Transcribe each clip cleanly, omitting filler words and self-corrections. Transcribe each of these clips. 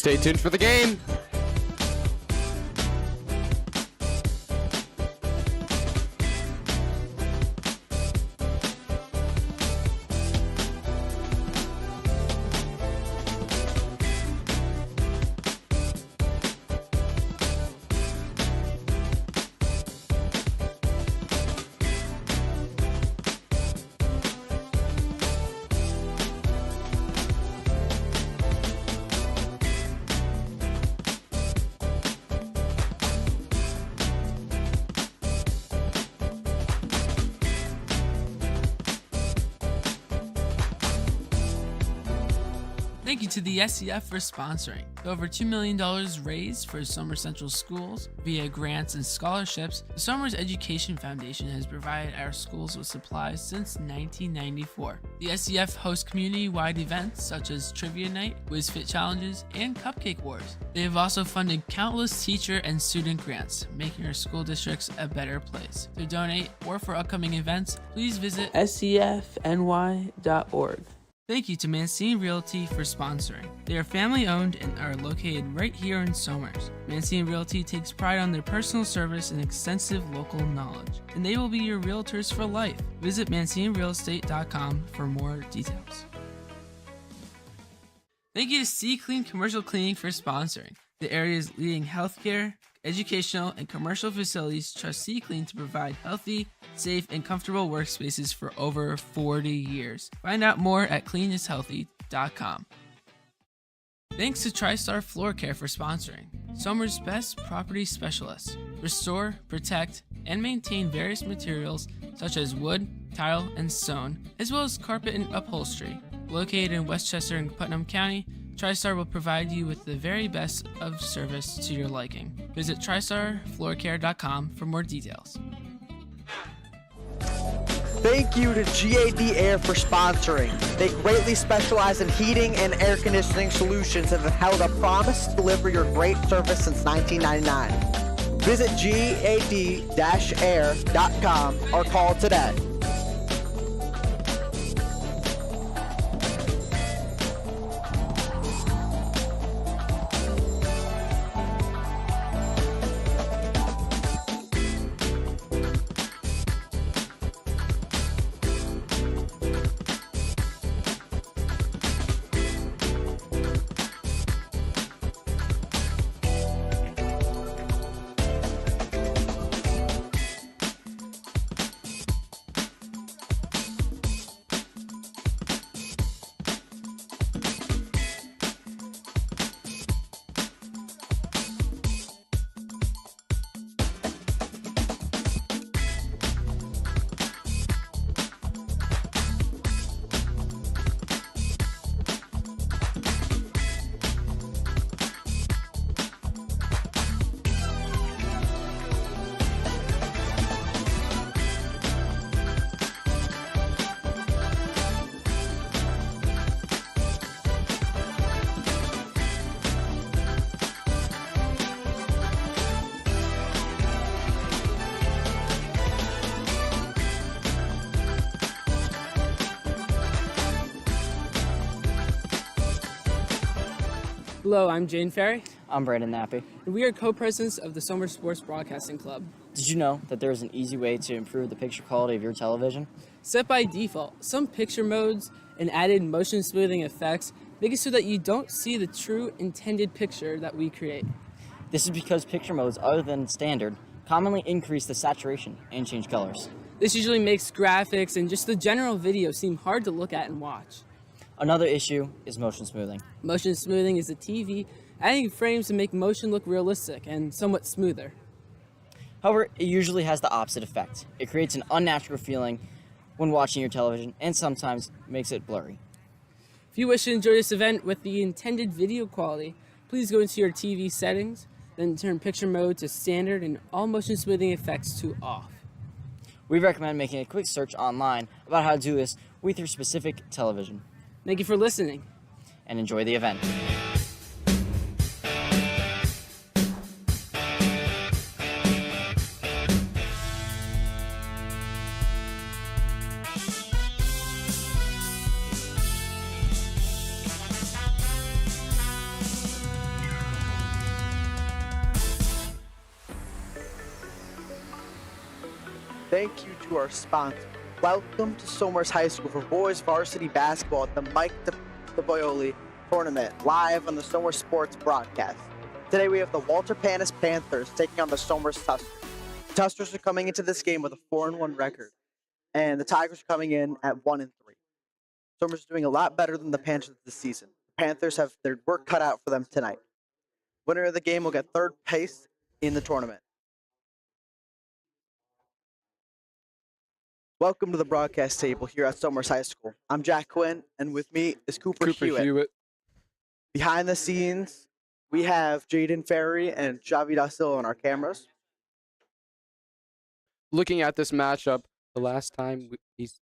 Stay tuned for the game. Thank you to the SEF for sponsoring. With over $2 million raised for Somers Central schools via grants and scholarships, the Somers Education Foundation has provided our schools with supplies since 1994. The SEF hosts community-wide events such as Trivia Night, Whiz Fit Challenges, and Cupcake Wars. They have also funded countless teacher and student grants, making our school districts a better place. To donate or for upcoming events, please visit scfny.org. Thank you to Mancini Realty for sponsoring. They are family owned and are located right here in Somers. Mancini Realty takes pride on their personal service and extensive local knowledge, and they will be your realtors for life. Visit ManciniRealEstate.com for more details. Thank you to C Clean Commercial Cleaning for sponsoring. The area's leading healthcare, educational, and commercial facilities trust C Clean to provide healthy, safe, and comfortable workspaces for over 40 years. Find out more at cleanishealthy.com. Thanks to TriStar Floor Care for sponsoring. Somers' best property specialists restore, protect, and maintain various materials such as wood, tile, and stone, as well as carpet and upholstery. Located in Westchester and Putnam County, TriStar will provide you with the very best of service to your liking. Visit TristarFloorCare.com for more details. Thank you to GAD Air for sponsoring. They greatly specialize in heating and air conditioning solutions and have held a promise to deliver your great service since 1999. Visit gad-air.com or call today. Hello, I'm Jane Ferry, I'm Brandon Nappy. and we are co-presidents of the Somers Sports Broadcasting Club. Did you know that there is an easy way to improve the picture quality of your television? Set by default, some picture modes and added motion smoothing effects make it so that you don't see the true intended picture that we create. This is because picture modes other than standard commonly increase the saturation and change colors. This usually makes graphics and just the general video seem hard to look at and watch. Another issue is motion smoothing. Motion smoothing is a TV adding frames to make motion look realistic and somewhat smoother. However, it usually has the opposite effect. It creates an unnatural feeling when watching your television and sometimes makes it blurry. If you wish to enjoy this event with the intended video quality, please go into your TV settings, then turn picture mode to standard and all motion smoothing effects to off. We recommend making a quick search online about how to do this with your specific television. Thank you for listening. And enjoy the event. thank you to our sponsor. Welcome to Somers High School for boys varsity basketball at the DePaoli tournament, live on the Somers Sports broadcast. Today we have the Walter-Panas Panthers taking on the Somers Tuskers. The Tuskers are coming into this game with a 4-1 record, and the Tigers are coming in at 1-3. Somers is doing a lot better than the Panthers this season. The Panthers have their work cut out for them tonight. Winner of the game will get third place in the tournament. Welcome to the broadcast table here at Somers High School. I'm Jack Quinn, and with me is Cooper Hewitt. Behind the scenes, we have Jaden Ferry and Javi Dasil on our cameras. Looking at this matchup, the last time he's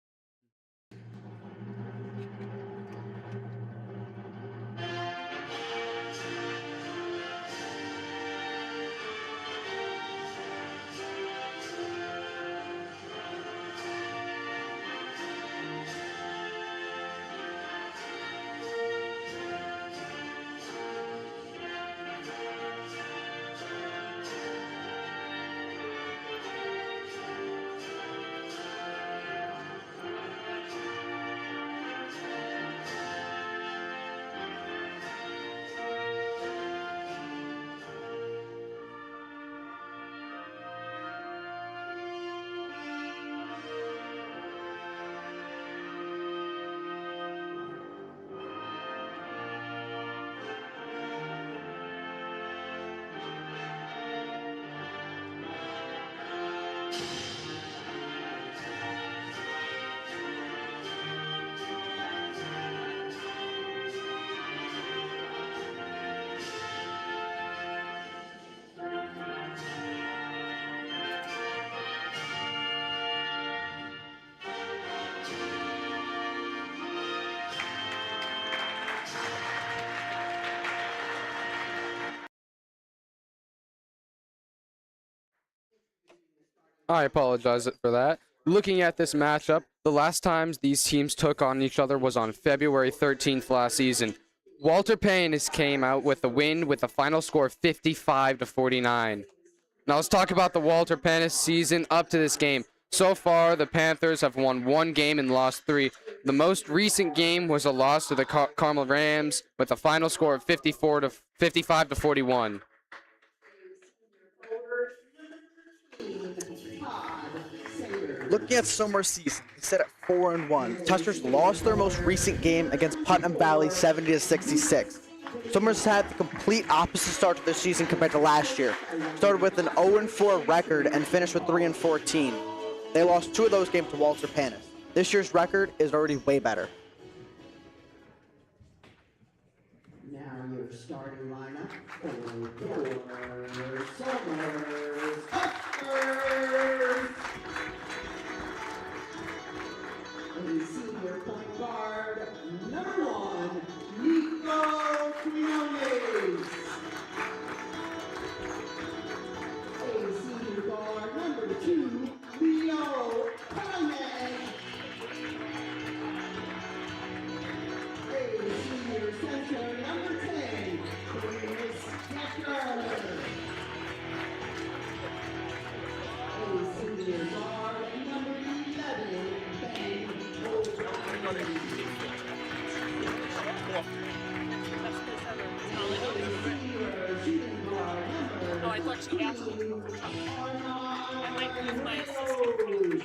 I apologize for that. Looking at this matchup, the last times these teams took on each other was on February 13th last season. Walter-Panas came out with a win with a final score of 55-49. Now let's talk about the Walter-Panas season up to this game. So far, the Panthers have won 1 game and lost 3. The most recent game was a loss to the Carmel Rams with a final score of 55-41. Looking at Somers' season, they sit at 4-1. Tuskers lost their most recent game against Putnam Valley 70-66. Somers had the complete opposite start to their season compared to last year. Started with an 0-4 record and finished with 3-14. They lost 2 of those games to Walter-Panas. This year's record is already way better. Now your starting lineup for Somers Tuskers. The senior point guard, number 1, Nico Quinones. A senior guard, number 2, Leo Paulman. A senior center, number 10, Chris Tucker. A senior guard, number 11, Ben O'Brien. Senior shooting guard, number Oh, I thought she asked me. I might use my assistant.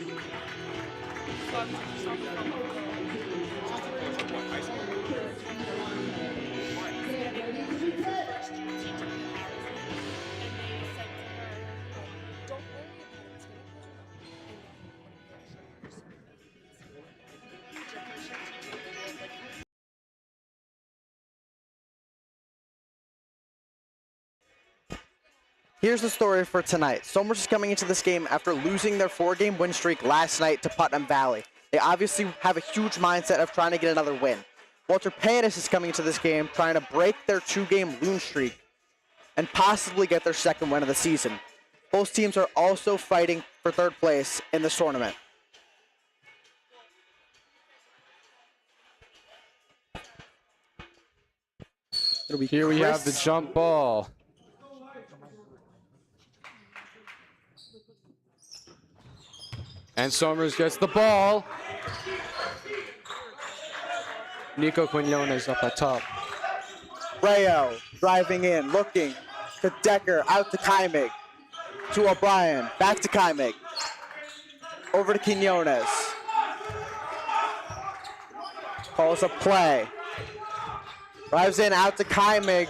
Here's the story for tonight. Somers is coming into this game after losing their 4-game win streak last night to Putnam Valley. They obviously have a huge mindset of trying to get another win. Walter-Panas is coming into this game trying to break their 2-game losing streak and possibly get their 2nd win of the season. Both teams are also fighting for 3rd place in this tournament. Here we have the jump ball. And Somers gets the ball. Nico Quinones up at top. Rayo driving in, looking to Decker, out to Kaimig, to O'Brien, back to Kaimig, over to Quinones. Calls a play. Drives in, out to Kaimig,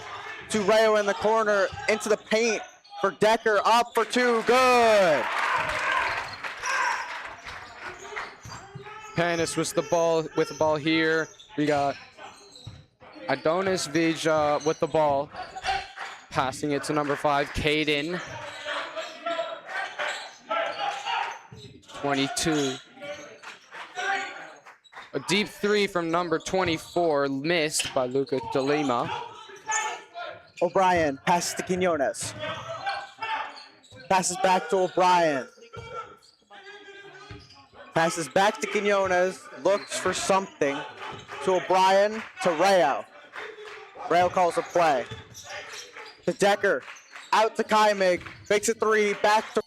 to Rayo in the corner, into the paint for Decker, up for two, good. Panis with the ball here. We got Adonis Vija with the ball, passing it to number 5, Caden. 22. A deep three from number 24, missed by Lucas de Lima. O'Brien passes to Quinones. Passes back to O'Brien. Passes back to Quinones, looks for something. To O'Brien, to Rayo. Rayo calls a play. To Decker, out to Kaimig, makes a three, back to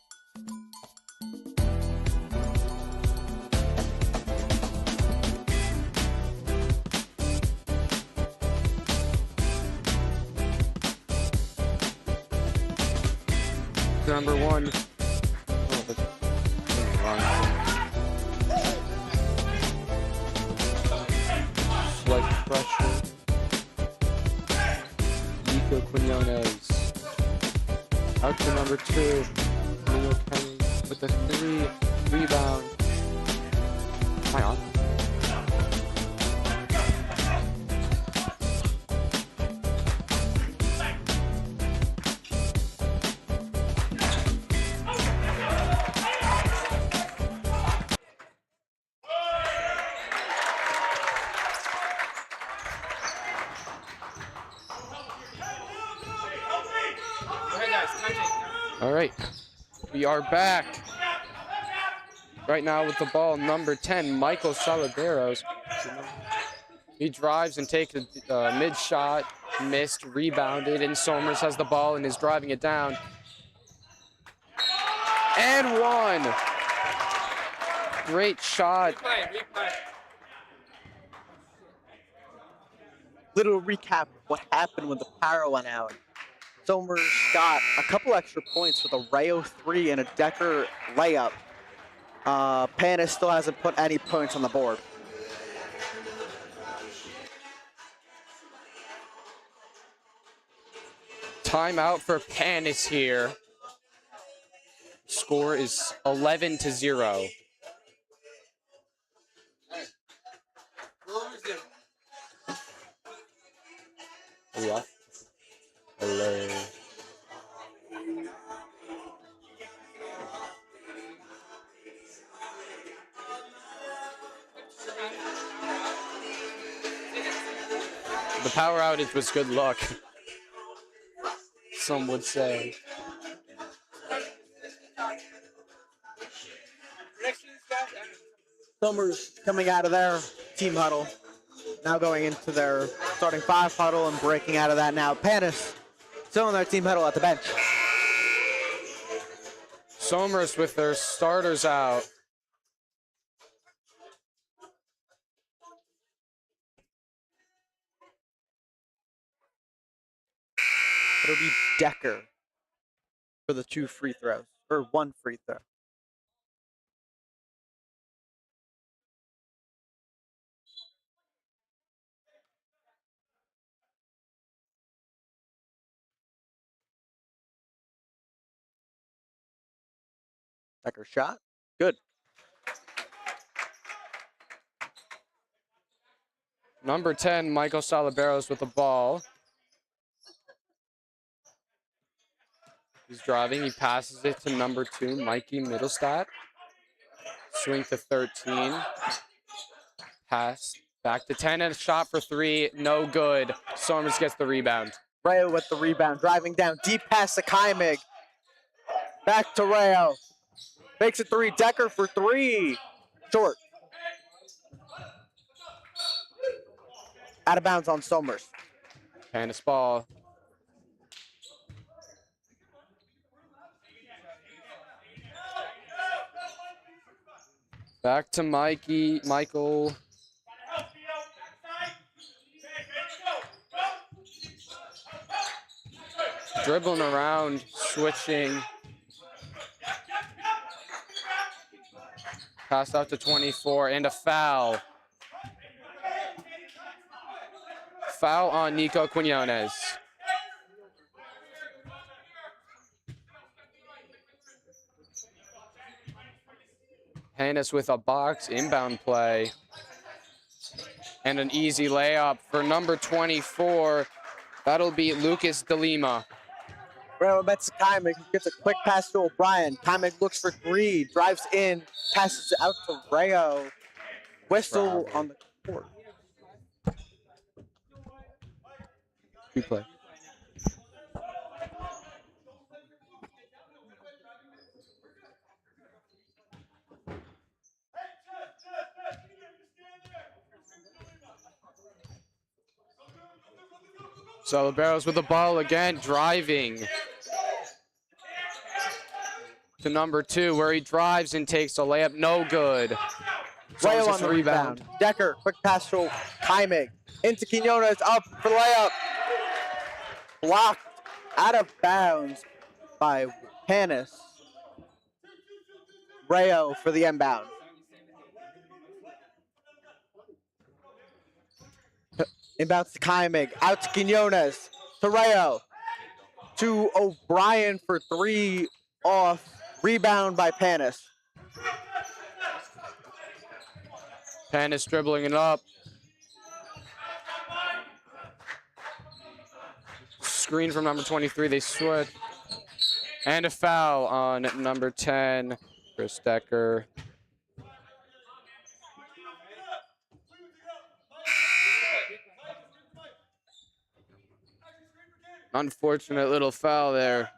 Number 1. Oh, that's wrong. Slight pressure. Nico Quinones. Out to number 2. Leo Kenny with the 3. Rebound. Am I on? All right, we are back. Right now with the ball, number 10, Michael Saladeros. He drives and takes a mid shot, missed, rebounded, and Somers has the ball and is driving it down. And one. Great shot. little recap of what happened when the power went out. Somers got a couple extra points with a Rayo 3 and a Decker layup. Panis still hasn't put any points on the board. Timeout for Panis here. Score is 11-0. What? Hello. The power outage was good luck, some would say. Somers coming out of their team huddle, now going into their starting 5 huddle and breaking out of that now. Panis still in their team huddle at the bench. Somers with their starters out. It'll be Decker for the 2 free throws, or 1 free throw. Decker shot, good. Number 10, Michael Salaberos with the ball. He's driving, he passes it to number 2, Mikey Middlestat. Swing to 13. Pass back to 10 and a shot for 3, no good. Somers gets the rebound. Rayo with the rebound, driving down, deep pass to Kaimig. Back to Rayo. Makes it 3, Decker for 3. Short. Out of bounds on Somers. Panis ball. Back to Michael. Dribbling around, switching. Pass out to 24 and a foul. Foul on Nico Quinones. Panas with a box inbound play. And an easy layup for number 24. That'll be Lucas De Lima. Rayo bets Kaimek, gets a quick pass to O'Brien. Kaimek looks for three, drives in, passes it out to Rayo. Whistle on the court. Good play. So Liberos with the ball again, driving to number 2, where he drives and takes a layup, no good. Rayo on the rebound. Decker, quick pass to Kaimek. Into Quinones, up for layup. Blocked out of bounds by Panas. Rayo for the inbound. Inbounds to Kaimek, out to Quinones, to Rayo, to O'Brien for three, off, rebound by Panas. Panas dribbling it up. Screen from number 23, they switch. And a foul on number 10, Chris Decker. Unfortunate little foul there.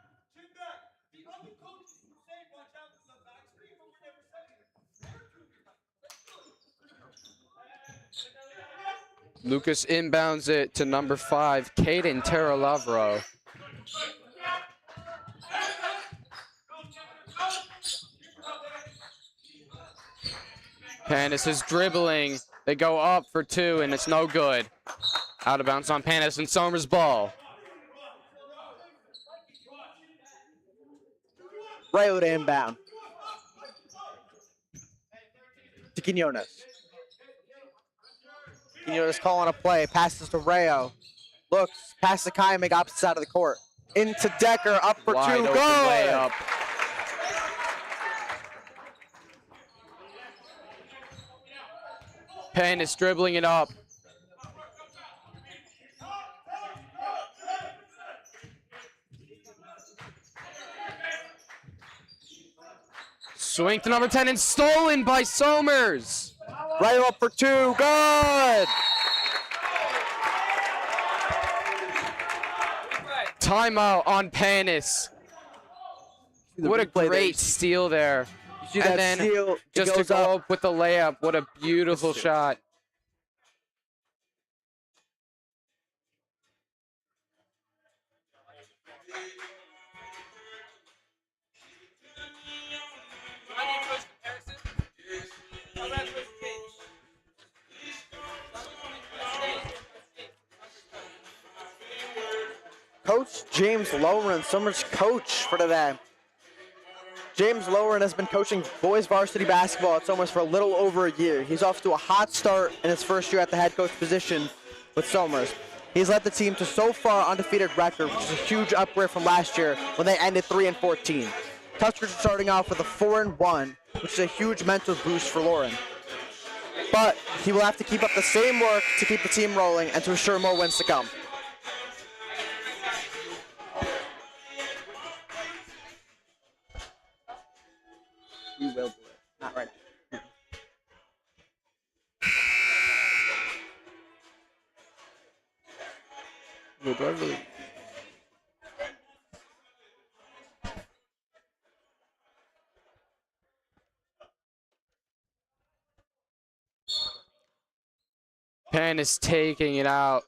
Lucas inbounds it to number 5, Caden Terralavro. Panas is dribbling. They go up for 2, and it's no good. Out of bounds on Panas and Somers' ball. Rayo to inbound. To Quinones. Quinones calling a play, passes to Rayo. Looks, pass to Kaimek, opposite side of the court. Into Decker, up for Wide 2, open good! layup. Panas dribbling it up. Swing to number 10 and stolen by Somers. Rayo up for 2, good! Timeout on Panas. What a great steal there. You see And that then steal, it just to goes go up. up with the layup. What a beautiful shot. Coach James Lowen, Somers' coach for today. James Lowen has been coaching boys varsity basketball at Somers for a little over a year. He's off to a hot start in his first year at the head coach position with Somers. He's led the team to so far undefeated record, which is a huge upgrade from last year when they ended 3-14. Tuskers are starting off with a 4-1, which is a huge mental boost for Lauren. But he will have to keep up the same work to keep the team rolling and to assure more wins to come. You will do it. Not right now. Penn is taking it out.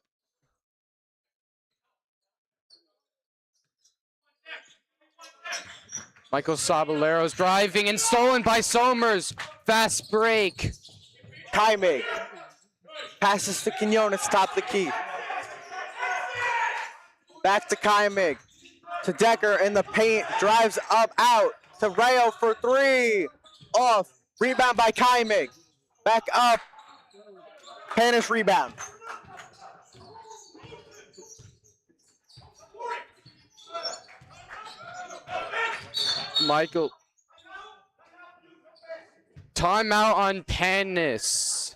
Michael Sabolero's driving and stolen by Somers Fast break. Kaimig passes to Quinones, top of the key. Back to Kaimig. To Decker in the paint. Drives up, out. To Rayo for three. Off. Rebound by Kaimig. Back up. Panas rebound. Michael. Timeout on Panas.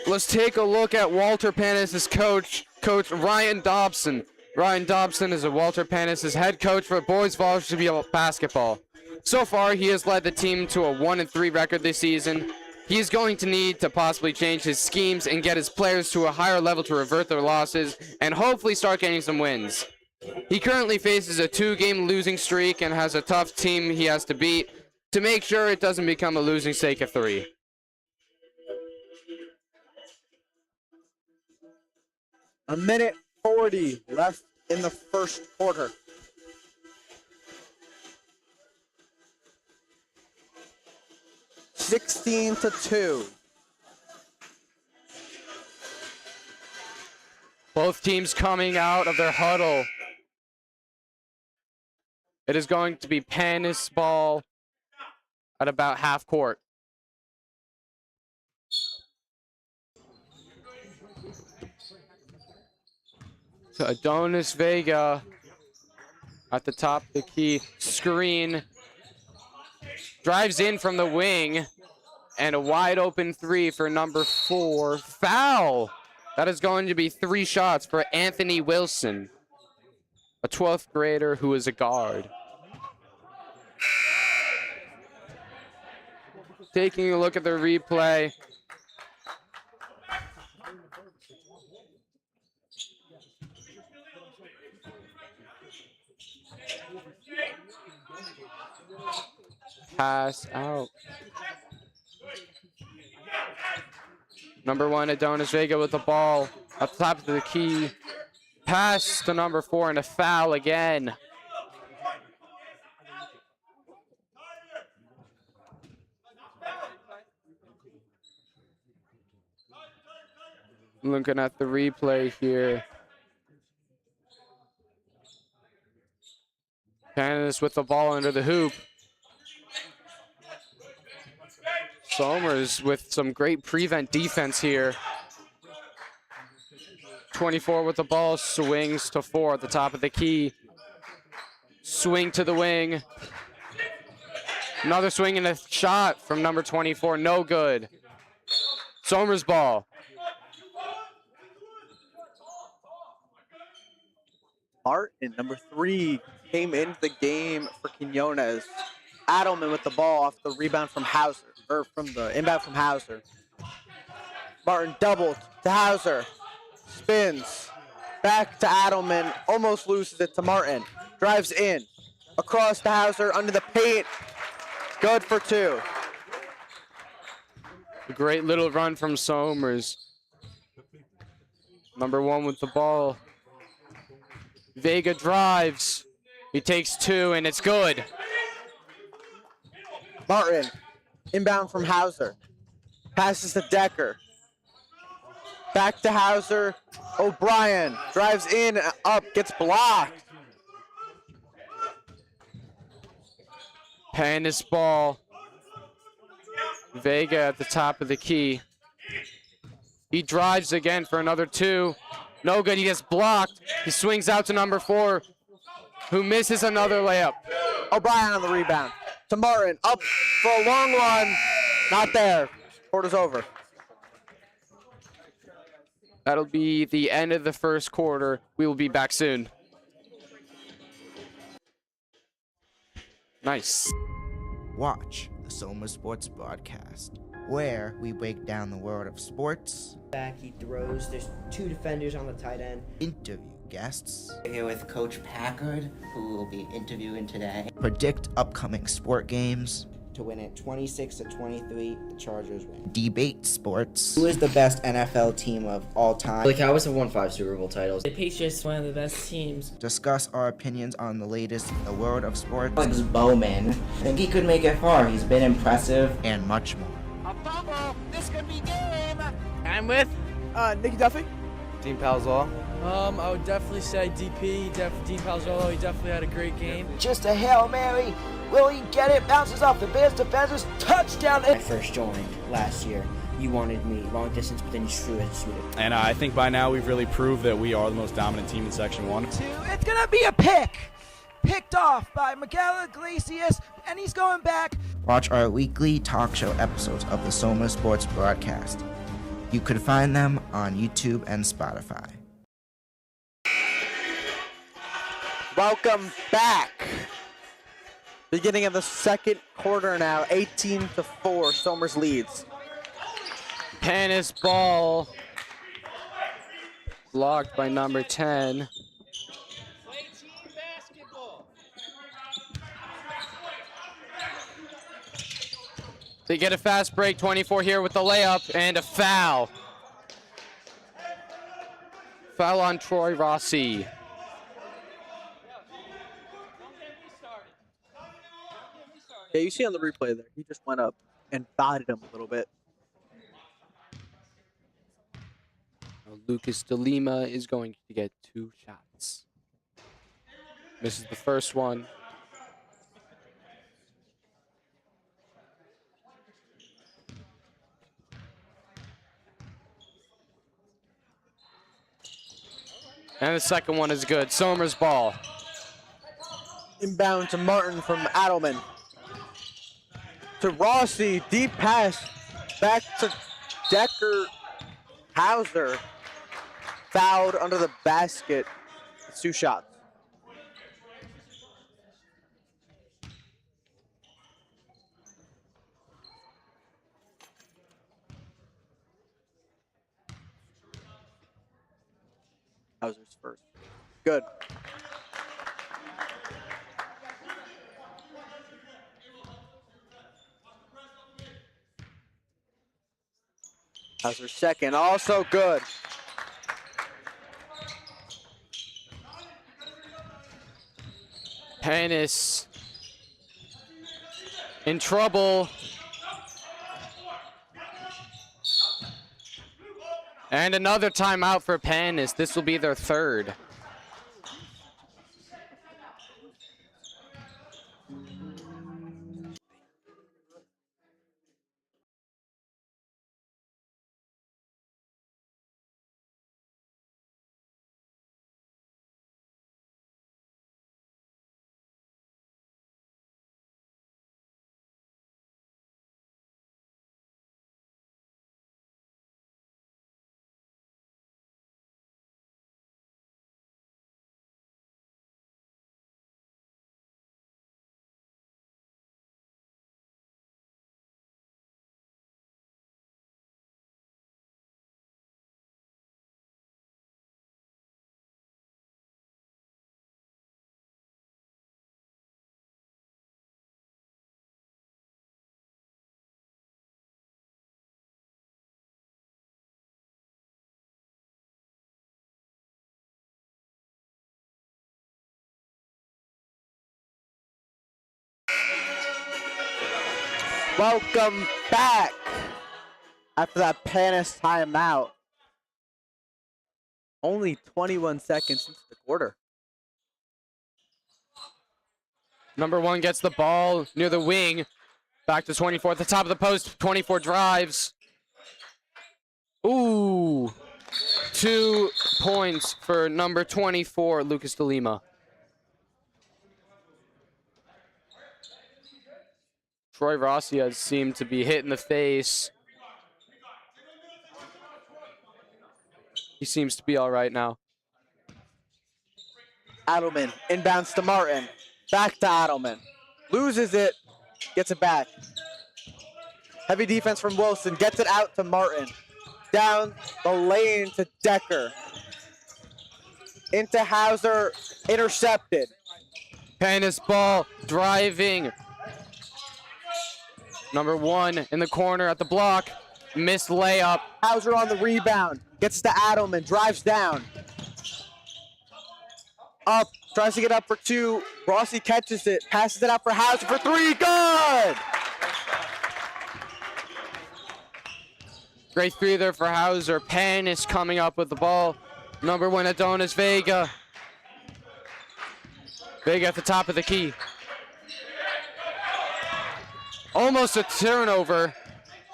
Let's take a look at Walter-Panas' Coach Ryan Dobson. Ryan Dobson is Walter-Panas' head coach for boys varsity basketball. So far, he has led the team to a 1-3 record this season. He's going to need to possibly change his schemes and get his players to a higher level to revert their losses and hopefully start getting some wins. He currently faces a 2-game losing streak and has a tough team he has to beat to make sure it doesn't become a losing streak of 3. A minute 40 left in the first quarter. (16-2). Both teams coming out of their huddle. It is going to be Panas ball at about half court. To Adonis Vega at the top of the key. Screen. Drives in from the wing. And a wide open 3 for number 4. Foul! That is going to be 3 shots for Anthony Wilson, a 12th grader who is a guard. Taking a look at the replay. Pass out. Number 1, Adonis Vega with the ball at the top of the key. Pass to number 4 and a foul again. Looking at the replay here. Panas with the ball under the hoop. Somers with some great prevent defense here. 24 with the ball, swings to 4 at the top of the key. Swing to the wing. Another swing and a shot from number 24, no good. Somers ball. Martin, number 3, came into the game for Quinones. Adelman with the ball off the rebound from Hauser, or from the inbound from Hauser. Martin doubled to Hauser. Spins. Back to Adelman. Almost loses it to Martin. Drives in. Across to Hauser under the paint. Good for 2. A great little run from Somers. Number 1 with the ball. Vega drives. He takes 2 and it's good. Martin. Inbound from Hauser. Passes to Decker. Back to Hauser. O'Brien drives in, up, gets blocked. Panas ball. Vega at the top of the key. He drives again for another 2. No good, he gets blocked. He swings out to number 4, who misses another layup. O'Brien on the rebound. To Martin, up for a long run. Not there. Quarter's over. That'll be the end of the first quarter. We will be back soon. Nice. Watch the Soma Sports Broadcast, where we break down the world of sports, Back, he throws. There's 2 defenders on the tight end. interview guests, Here with Coach Packard, who will be interviewing today. predict upcoming sport games, to win it 26-23. The Chargers win. Debate sports. Who is the best NFL team of all time? The Cowboys have won 5 Super Bowl titles. The Patriots, one of the best teams. Discuss our opinions on the latest in the world of sports. Alex Bowman. I think he could make it far. He's been impressive. And much more. I'm with Nikki Duffy. Dean Palzall. I would definitely say DP, Dean Palzolo. He definitely had a great game. Just a Hail Mary. Will he get it? Bounces off the Bears defenders. Touchdown. When I first joined last year, you wanted me long distance, but then you threw it. And I think by now we've really proved that we are the most dominant team in Section 1. It's going to be a pick. Picked off by Miguel Iglesias, and he's going back. Watch our weekly talk show episodes of the Soma Sports broadcast. You could find them on YouTube and Spotify. Welcome back. Beginning of the second quarter now, 18-4. Somers leads. Panis ball blocked by number 10. They get a fast break, 24 here with the layup and a foul. Foul on Troy Rossi. Yeah, you see on the replay there, he just went up and dotted him a little bit. Lucas De Lima is going to get 2 shots. Misses the first one. And the second one is good. Somers ball. Inbound to Martin from Adelman. To Rossi, deep pass. Back to Decker. Hauser. Fouled under the basket. It's 2 shots. Hauser's first. Good. Hauser's second, also good. Panis in trouble. And another timeout for Panis. This will be their third. Welcome back after that Panis timeout. Only 21 seconds into the quarter. Number 1 gets the ball near the wing. Back to 24 at the top of the post. 24 drives. Ooh. 2 points for number 24, Lucas De Lima. Troy Rossi has seemed to be hit in the face. He seems to be all right now. Adelman inbounds to Martin. Back to Adelman. Loses it. Gets it back. Heavy defense from Wilson. Gets it out to Martin. Down the lane to Decker. Into Hauser. Intercepted. Panis ball driving. Number 1 in the corner at the block. Missed layup. Hauser on the rebound. Gets to Adelman. Drives down. Up. Tries to get up for 2. Rossi catches it. Passes it out for Hauser for 3. Good! Great 3 there for Hauser. Panis coming up with the ball. Number 1 Adonis Vega. Vega at the top of the key. Almost a turnover.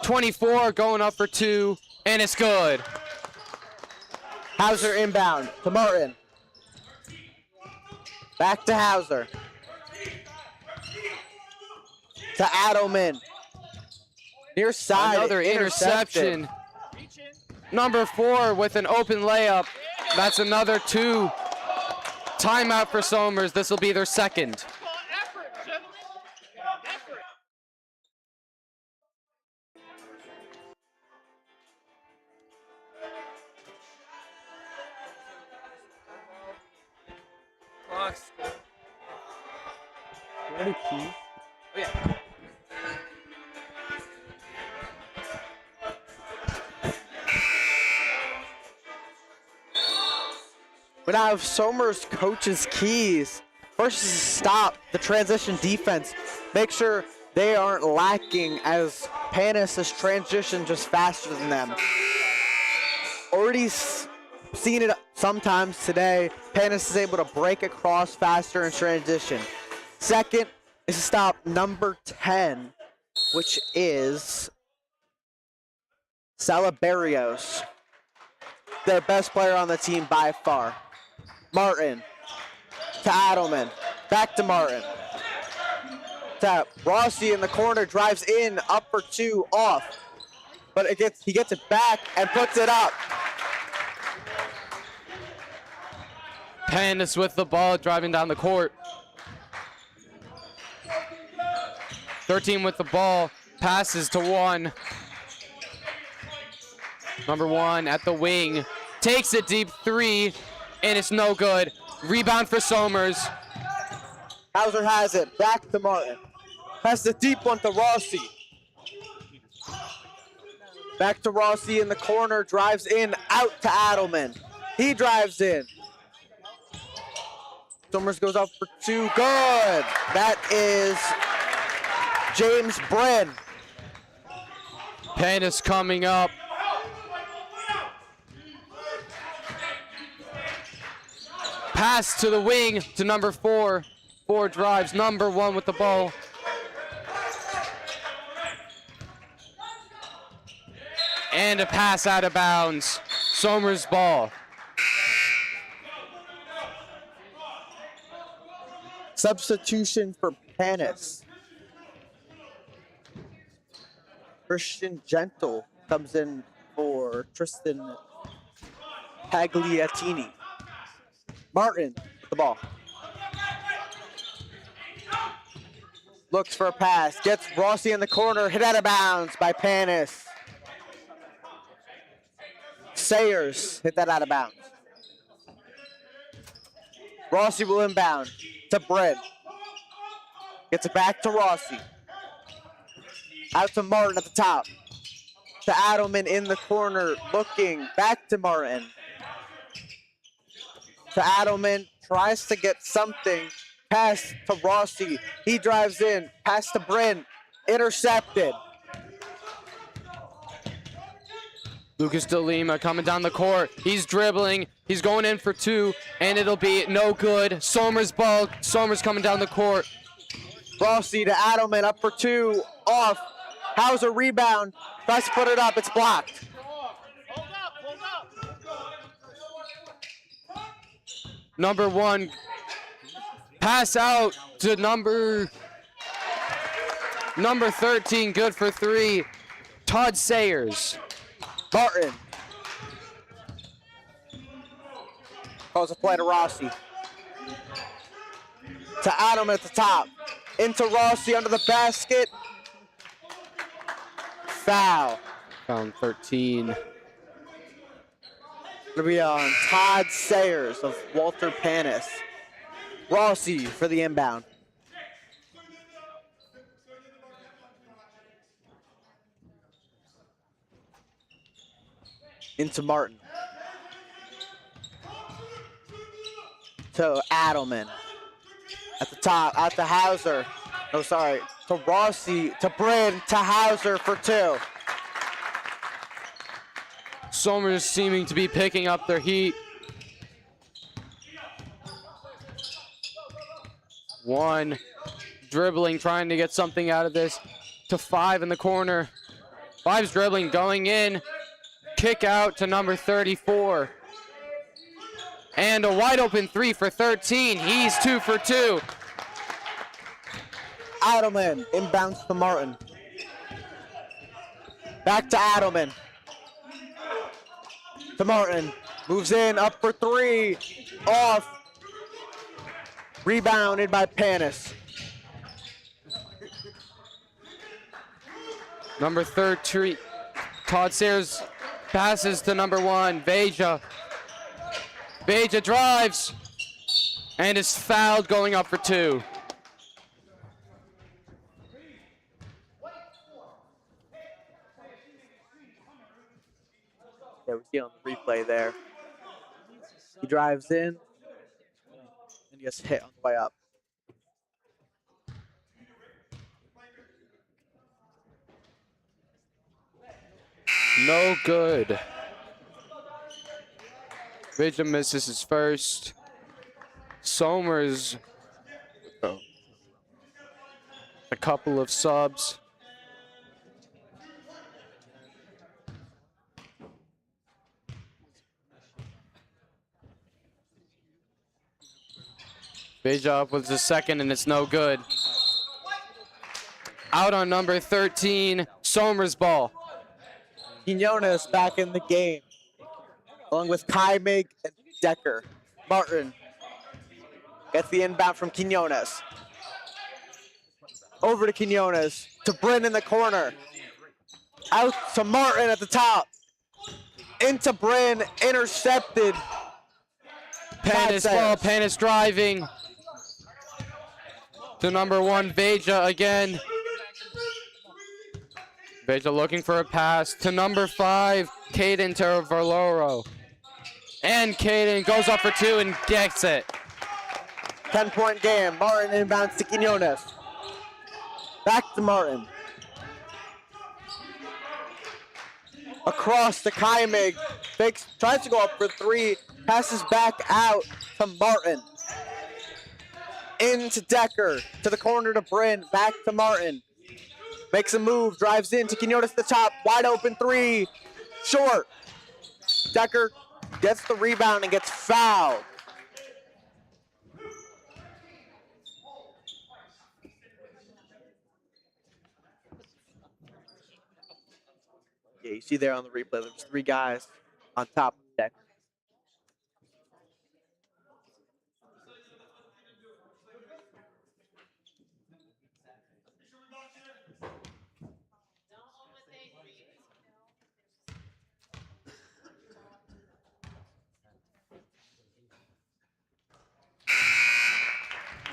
24 going up for 2, and it's good. Hauser inbound to Martin. Back to Hauser. To Adelman. Near side. Another interception. Number 4 with an open layup. That's another 2. Timeout for Somers. This will be their second. But now Somers coaches keys. First is to stop the transition defense. Make sure they aren't lacking as Panis has transitioned just faster than them. Already seen it sometimes today. Panis is able to break across faster in transition. Second is to stop number 10, which is Salaberios, their best player on the team by far. Martin to Adelman, back to Martin. To Rossi in the corner, drives in, up for 2, off. But he gets it back and puts it up. Panis with the ball, driving down the court. 13 with the ball, passes to 1. Number 1 at the wing, takes a deep 3, and it's no good. Rebound for Somers. Hauser has it, back to Martin. Has the deep one to Rossi. Back to Rossi in the corner, drives in, out to Adelman. He drives in. Somers goes up for 2, good. That is James Brin. Panis coming up. Pass to the wing to number 4. 4 drives, number 1 with the ball. And a pass out of bounds. Somers ball. Substitution for Panis. Christian Gentle comes in for Tristan Pagliatini. Martin, the ball. Looks for a pass, gets Rossi in the corner, hit out of bounds by Panis. Sayers hit that out of bounds. Rossi will inbound to Brent. Gets it back to Rossi. Out to Martin at the top. To Adelman in the corner, looking back to Martin. To Adelman, tries to get something. Pass to Rossi. He drives in. Pass to Brent. Intercepted. Lucas De Lima coming down the court. He's dribbling. He's going in for 2, and it'll be no good. Somers ball. Somers coming down the court. Rossi to Adelman, up for 2, off. Hauser rebound. Tries to put it up. It's blocked. Number 1. Pass out to number 13. Good for 3. Todd Sayers. Martin. Calls a play to Rossi. To Adelman at the top. Into Rossi under the basket. Foul. Foul 13. It'll be on Todd Sayers of Walter-Panas. Rossi for the inbound. into Martin. To Adelman. At the top, out to Hauser. No, sorry. To Rossi, to Bryn, to Hauser for 2. Somers seeming to be picking up their heat. One dribbling, trying to get something out of this. To 5 in the corner. 5's dribbling, going in. Kick out to number 34. And a wide open 3 for 13. He's 2 for 2. Adelman inbounds to Martin. Back to Adelman. To Martin. Moves in, up for 3. Off. Rebounded by Panas. Number 13, Todd Sayers passes to number 1, Veja. Veja drives and is fouled, going up for 2. Yeah, we see on the replay there. He drives in and he gets hit on the way up. No good. Veja misses his first. Somers, a couple of subs. Veja up with the second, and it's no good. Out on number 13, Somers ball. Quinones back in the game, along with Kaimig and Decker. Martin gets the inbound from Quinones. Over to Quinones, to Bryn in the corner. Out to Martin at the top. Into Bryn, intercepted. Panas ball, Panas driving. To number 1, Veja again. Veja looking for a pass to number 5, Caden Terravaloro. And Caden goes up for 2 and gets it. 10-point game. Martin inbounds to Quinones. Back to Martin. Across to Kaimig. Fakes, tries to go up for 3. Passes back out to Martin. Into Decker. To the corner to Bryn. Back to Martin. Makes a move, drives in to Quinones at the top, wide open 3, short. Decker gets the rebound and gets fouled. Yeah, you see there on the replay, there's 3 guys on top of Decker.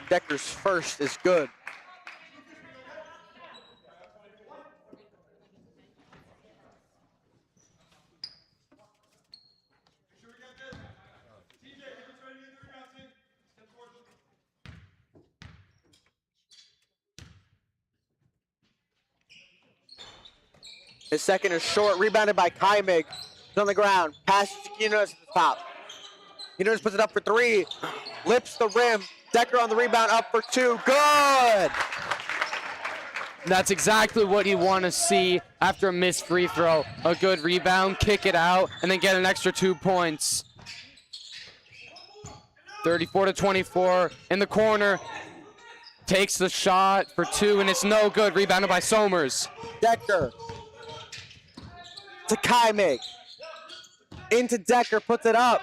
Decker's first is good. His second is short, rebounded by Kaimig. He's on the ground, passes to Quinones at the top. Quinones puts it up for 3, lips the rim. Decker on the rebound, up for 2, good! That's exactly what you want to see after a missed free throw. A good rebound, kick it out, and then get an extra 2 points. 34-24 in the corner. Takes the shot for 2, and it's no good. Rebounded by Somers. Decker to Kaimig. Into Decker, puts it up.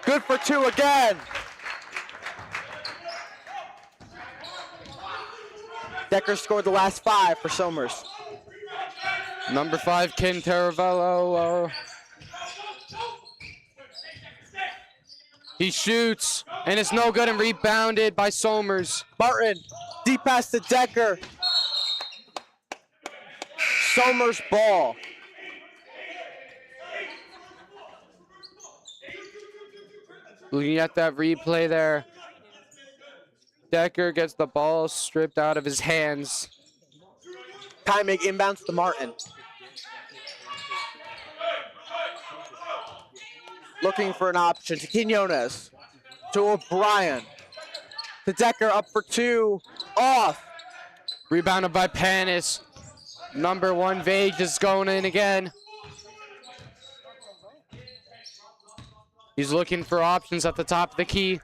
Good for 2 again. Decker scored the last 5 for Somers. Number 5, Ken Taravello. He shoots, and it's no good and rebounded by Somers. Martin, deep pass to Decker. Somers ball. Looking at that replay there. Decker gets the ball stripped out of his hands. Timing inbounds to Martin. Looking for an option to Quinones. To O'Brien. To Decker, up for two. Off. Rebounded by Panis. Number 1 Vage is going in again. He's looking for options at the top of the key.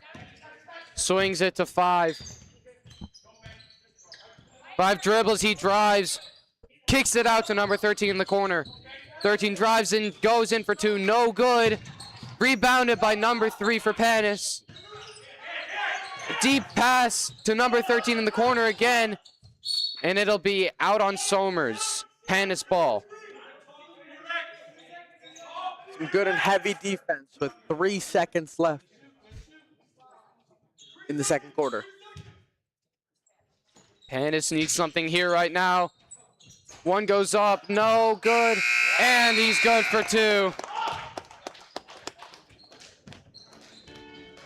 Swings it to 5. 5 dribbles, he drives. Kicks it out to number 13 in the corner. 13 drives in, goes in for 2, no good. Rebounded by number 3 for Panis. Deep pass to number 13 in the corner again. And it'll be out on Somers. Panis ball. Some good and heavy defense with 3 seconds left in the second quarter. Panis needs something here right now. 1 goes up, no good. And he's good for 2.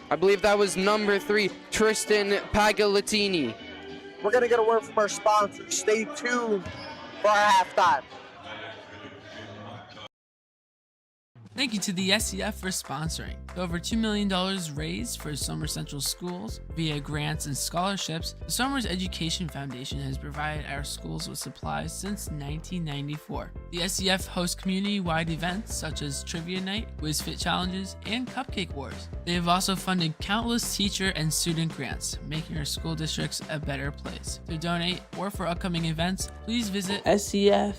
I believe that was number 3, Tristan Pagalatini. We're going to get a word from our sponsor. Stay tuned for our halftime. Thank you to the SEF for sponsoring. With over $2 million raised for Somers Central schools via grants and scholarships, the Somers Education Foundation has provided our schools with supplies since 1994. The SEF hosts community-wide events such as Trivia Night, Whiz Fit Challenges, and Cupcake Wars. They have also funded countless teacher and student grants, making our school districts a better place. To donate or for upcoming events, please visit scfny.org.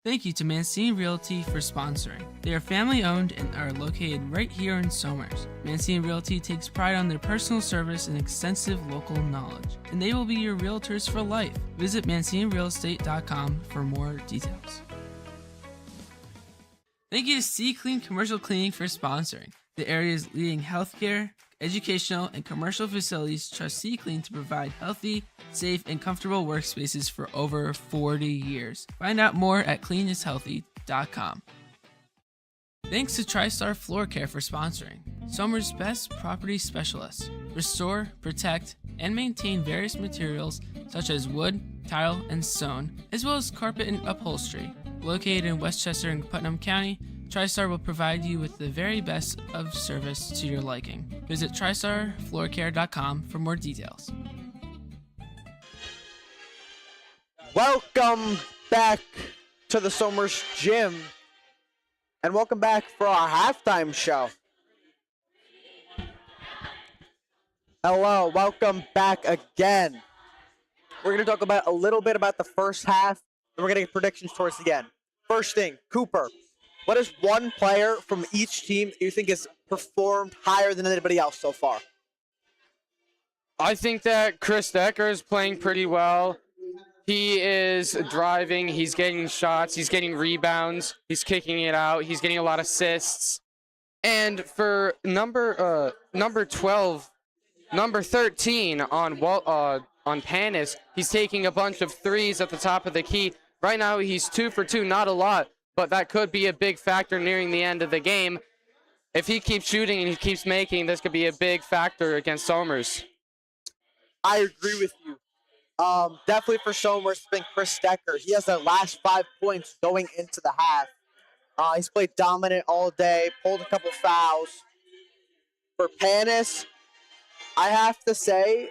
Thank you to Mancini Realty for sponsoring. They are family owned and are located right here in Somers. Mancini Realty takes pride on their personal service and extensive local knowledge, and they will be your realtors for life. Visit ManciniRealEstate.com for more details. Thank you to C Clean Commercial Cleaning for sponsoring. The area's leading healthcare, educational, and commercial facilities trust C Clean to provide healthy, safe, and comfortable workspaces for over 40 years. Find out more at cleanishealthy.com. Thanks to TriStar Floor Care for sponsoring. Somers' best property specialists restore, protect, and maintain various materials such as wood, tile, and stone, as well as carpet and upholstery. Located in Westchester and Putnam County, TriStar will provide you with the very best of service to your liking. Visit TristarFloorCare.com for more details. Welcome back to the Somers Gym. And welcome back for our halftime show. Hello, welcome back again. We're going to talk about a little bit about the first half, and we're going to get predictions towards the end. First thing, Cooper. What is one player from each team you think has performed higher than anybody else so far? I think that Chris Decker is playing pretty well. He is driving, he's getting shots, he's getting rebounds, he's kicking it out, he's getting a lot of assists. And for number 13 on Panis, he's taking a bunch of threes at the top of the key. Right now he's 2 for 2, not a lot, but that could be a big factor nearing the end of the game. If he keeps shooting and he keeps making, this could be a big factor against Somers. I agree with you. Definitely for Somers, it's been Chris Decker. He has the last 5 points going into the half. He's played dominant all day, pulled a couple fouls. For Panis, I have to say,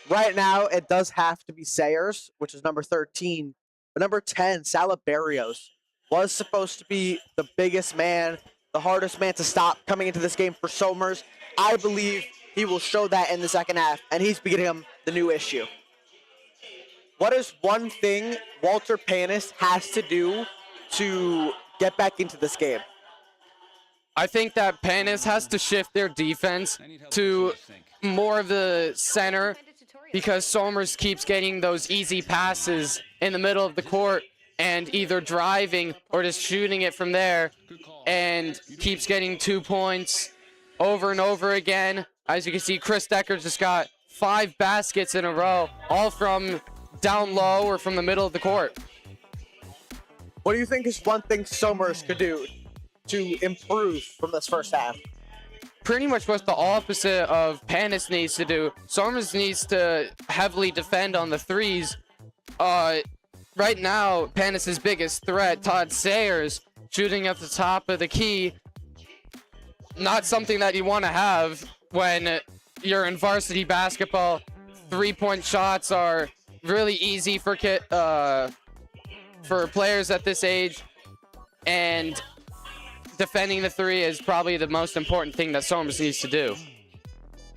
right now it does have to be Sayers, which is number 13. But number 10, Salaberrios, was supposed to be the biggest man, the hardest man to stop coming into this game for Somers. I believe he will show that in the second half, and he's becoming the new issue. What is one thing Walter-Panas has to do to get back into this game? I think that Panis has to shift their defense to more of the center because Somers keeps getting those easy passes in the middle of the court and either driving or just shooting it from there and keeps getting 2 points over and over again. As you can see, Chris Decker just got 5 baskets in a row, all from down low or from the middle of the court. What do you think is one thing Somers could do to improve from this first half? pretty much what's the opposite of Panis needs to do. Somers needs to heavily defend on the threes. Right now, Panis' biggest threat, Todd Sayers, shooting at the top of the key. Not something that you want to have when you're in varsity basketball. 3-point shots are really easy for players at this age, and defending the three is probably the most important thing that Somers needs to do.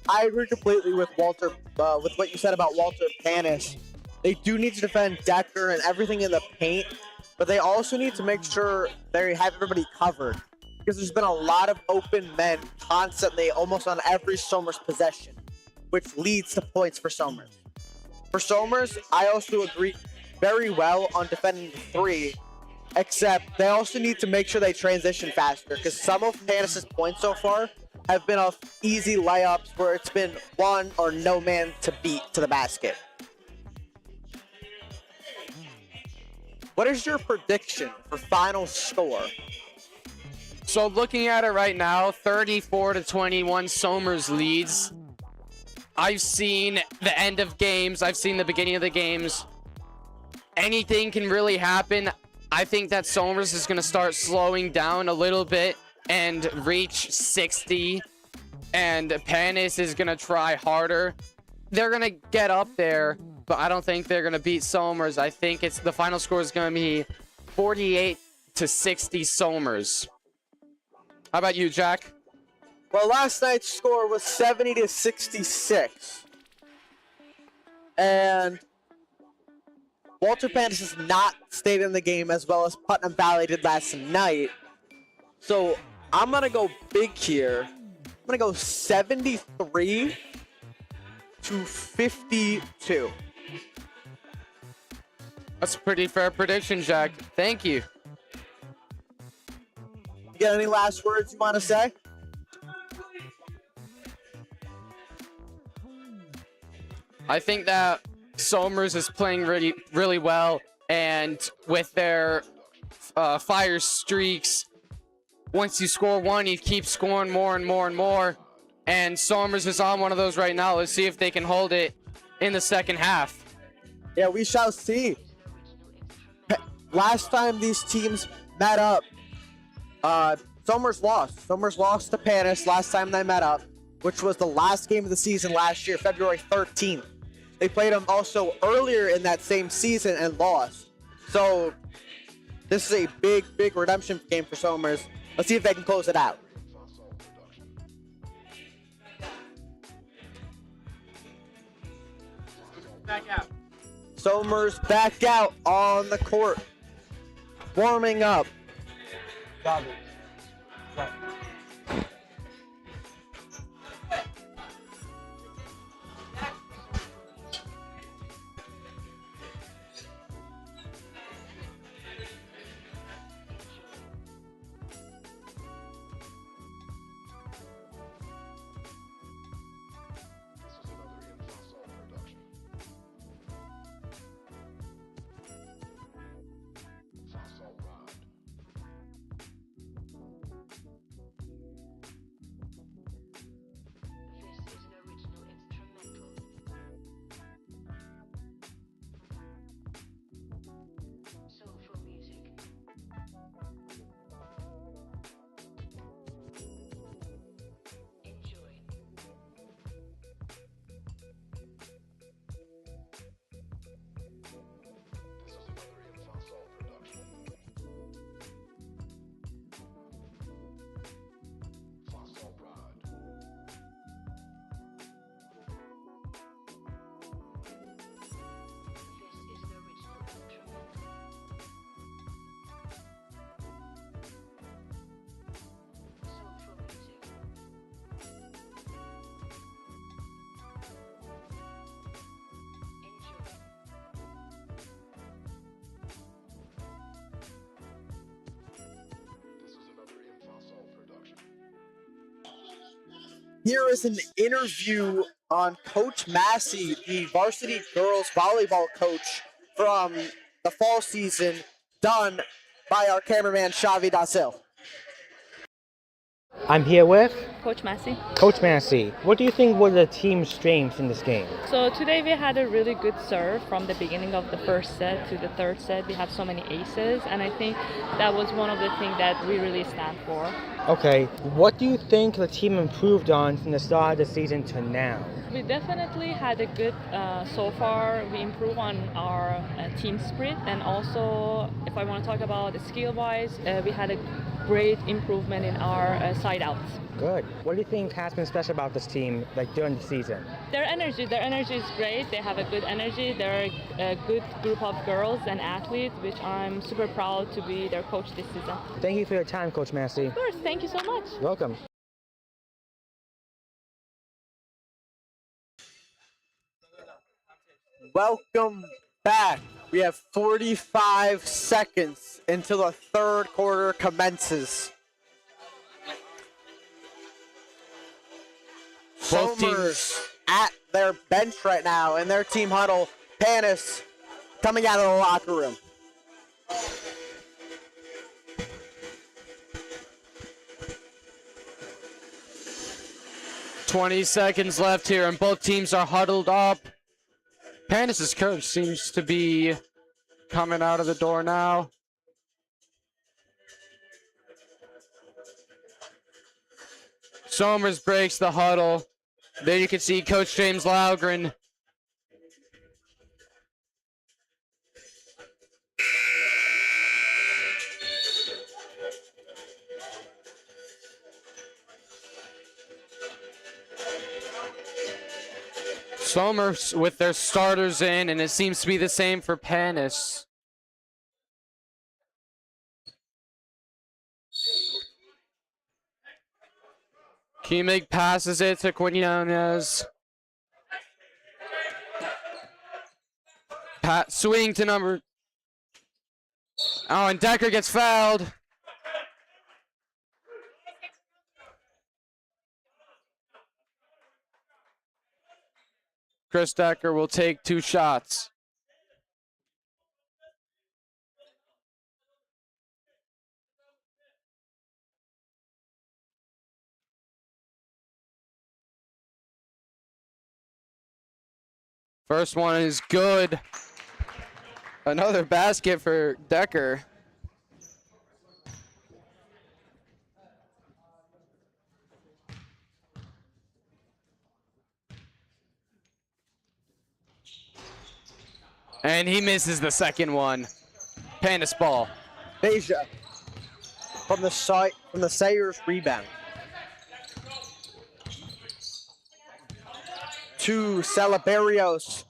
I agree completely with Walter, with what you said about Walter-Panas. They do need to defend Decker and everything in the paint, but they also need to make sure they have everybody covered, because there's been a lot of open men constantly, almost on every Somers possession, which leads to points for Somers. For Somers, I also agree very well on defending the three, except they also need to make sure they transition faster, because some of Panis' points so far have been off easy layups where it's been one or no man to beat to the basket. What is your prediction for final score? So looking at it right now, 34-21, Somers leads. I've seen the end of games. I've seen the beginning of the games. Anything can really happen. I think that Somers is going to start slowing down a little bit and reach 60. And Panis is going to try harder. They're going to get up there, but I don't think they're going to beat Somers. I think the final score is going to be 48-60 Somers. How about you, Jack? Well, last night's score was 70-66. And Walter-Panas has not stayed in the game as well as Putnam Valley did last night. So I'm going to go big here. I'm going to go 73-52. That's a pretty fair prediction, Jack. Thank you. You got any last words you want to say? I think that Somers is playing really, really well, and with their fire streaks, once you score one, you keep scoring more and more and more. And Somers is on one of those right now. Let's see if they can hold it in the second half. Yeah, we shall see. Last time these teams met up, Somers lost. Somers lost to Panis last time they met up, which was the last game of the season last year, February 13th. They played them also earlier in that same season and lost. So this is a big, big redemption game for Somers. Let's see if they can close it out. Back out. Somers back out on the court, warming up. Here is an interview on Coach Massey, the varsity girls volleyball coach from the fall season, done by our cameraman, Xavi Dasil. I'm here with Coach Massey. Coach Massey. What do you think were the team's strengths in this game? So today we had a really good serve from the beginning of the first set to the third set. We have so many aces, and I think that was one of the things that we really stand for. Okay, what do you think the team improved on from the start of the season to now? We definitely had a good, so far we improved on our team spirit, and also if I want to talk about skill-wise, we had a great improvement in our side outs. Good. What do you think has been special about this team, during the season? Their energy is great. They have a good energy. They're a good group of girls and athletes, which I'm super proud to be their coach this season. Thank you for your time, Coach Massey. Of course, thank you so much. You're welcome. Welcome back. We have 45 seconds until the third quarter commences. Both Somers at their bench right now in their team huddle. Panis coming out of the locker room. "20 seconds left here, and both teams are huddled up. Panis' coach seems to be coming out of the door now. Somers breaks the huddle. There you can see Coach James Laugren. Somers with their starters in, and it seems to be the same for Panis. Kimmig passes it to Quinones. Swing to number. Oh, and Decker gets fouled. Chris Decker will take 2 shots. First one is good. Another basket for Decker. And he misses the second one. Panis ball. Beja from the Sayers rebound. To Celeberios.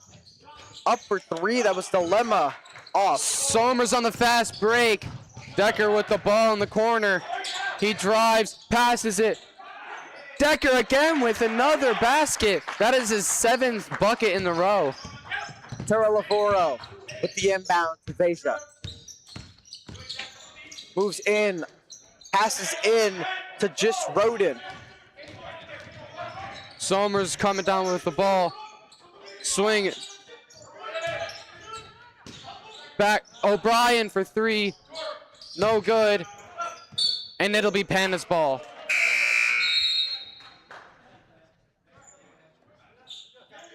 Up for 3. That was Dilemma. Off. Somers on the fast break. Decker with the ball in the corner. He drives, passes it. Decker again with another basket. That is his 7th bucket in the row. Tara Lavoro with the inbound to Beja. Moves in. Passes in to just Roden. Somers coming down with the ball. Swing it. Back. O'Brien for 3. No good. And it'll be Panis ball.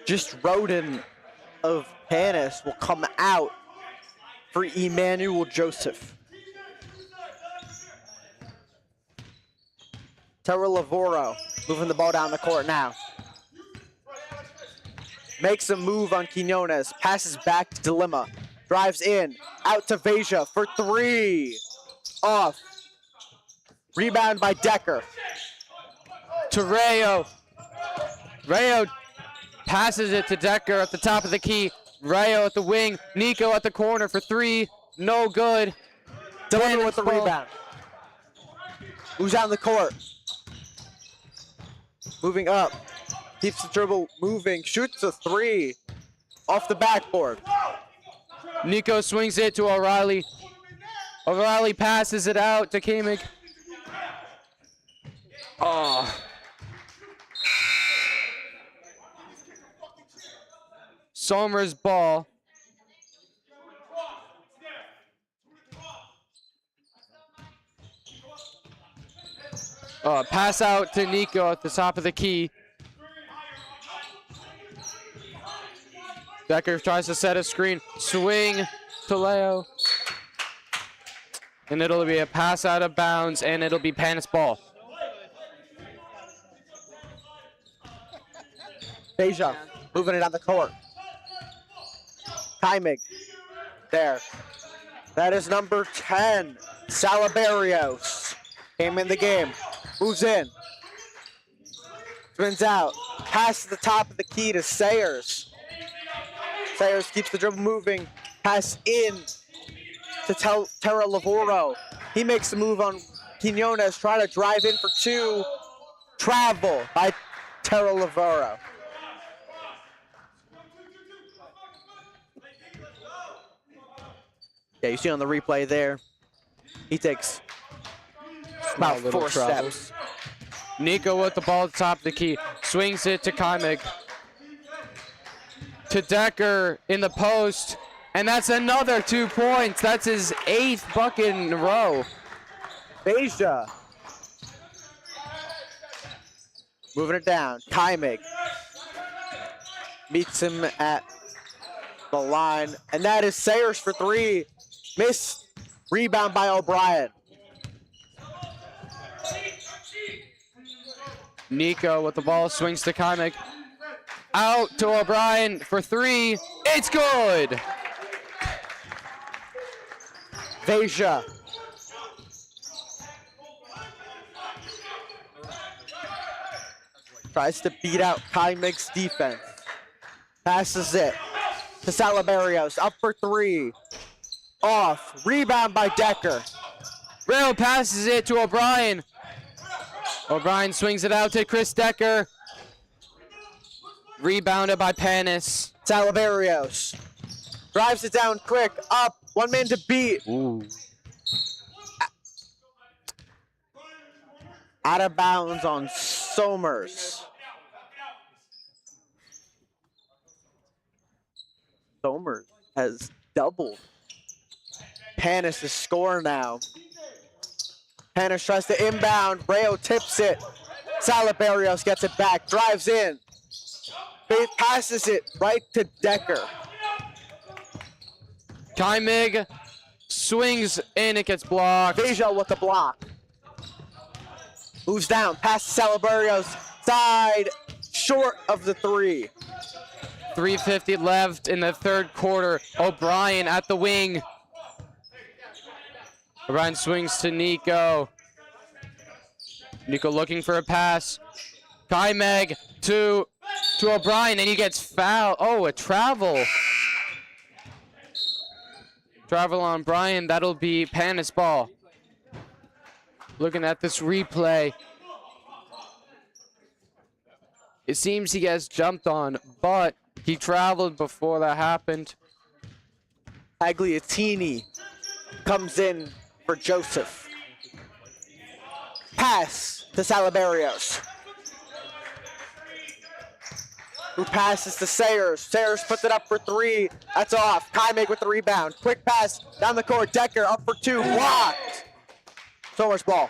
Just Roden of Panis will come out for Emmanuel Joseph. Tara Lavoro moving the ball down the court now. Makes a move on Quinones. Passes back to Dilemma. Drives in. Out to Veja for 3. Off. Rebound by Decker. To Rayo. Rayo passes it to Decker at the top of the key. Rayo at the wing. Nico at the corner for 3. No good. Dilemma with the rebound. Who's on the court? Moving up. Keeps the dribble moving. Shoots a 3. Off the backboard. Nico swings it to O'Reilly. O'Reilly passes it out to Kimmig. Oh. Somers ball. Pass out to Nico at the top of the key. Decker tries to set a screen. Swing to Leo. And it'll be a pass out of bounds, and it'll be Panis ball. Deja moving it on the court. Timing. There. That is number 10, Salaberios. Came in the game. Moves in. Spins out. Pass to the top of the key to Sayers. Sayers keeps the dribble moving. Pass in to Terra Lavoro. He makes the move on Quinones. Try to drive in for two. Travel by Terra Lavoro. Yeah, you see on the replay there, he takes about 4 steps. Nico with the ball at the top of the key. Swings it to Kaimig. To Decker in the post. And that's another 2 points. That's his 8th bucket in a row. Deja. Moving it down. Kaimig. Meets him at the line. And that is Sayers for 3. Miss. Rebound by O'Brien. Nico with the ball, swings to Kaimig. Out to O'Brien for 3. It's good! Deja. Tries to beat out Kaimig's defense. Passes it to Salaberios. Up for 3. Off. Rebound by Decker. Rail passes it to O'Brien. O'Brien swings it out to Chris Decker. Rebounded by Panis. Salaberios. Drives it down quick. Up. 1 man to beat. Ooh. Out of bounds on Somers. Somers has doubled. Panis is score now. Panis tries to inbound. Rayo tips it. Salaberios gets it back. Drives in. Passes it right to Decker. Kaimig swings in. It gets blocked. Deja with the block. Moves down. Pass to Salaberios. Side. Short of the 3. 3:50 left in the 3rd quarter. O'Brien at the wing. O'Brien swings to Nico. Nico looking for a pass. Kaimig to O'Brien, and he gets fouled. Oh, a travel. Travel on Bryan. That'll be Panis ball. Looking at this replay. It seems he gets jumped on, but he traveled before that happened. Agliatini comes in for Joseph. Pass to Salaberios. Who passes to Sayers. Sayers puts it up for 3. That's off. Kaimig with the rebound. Quick pass down the court. Decker up for 2. Blocked. Somers ball.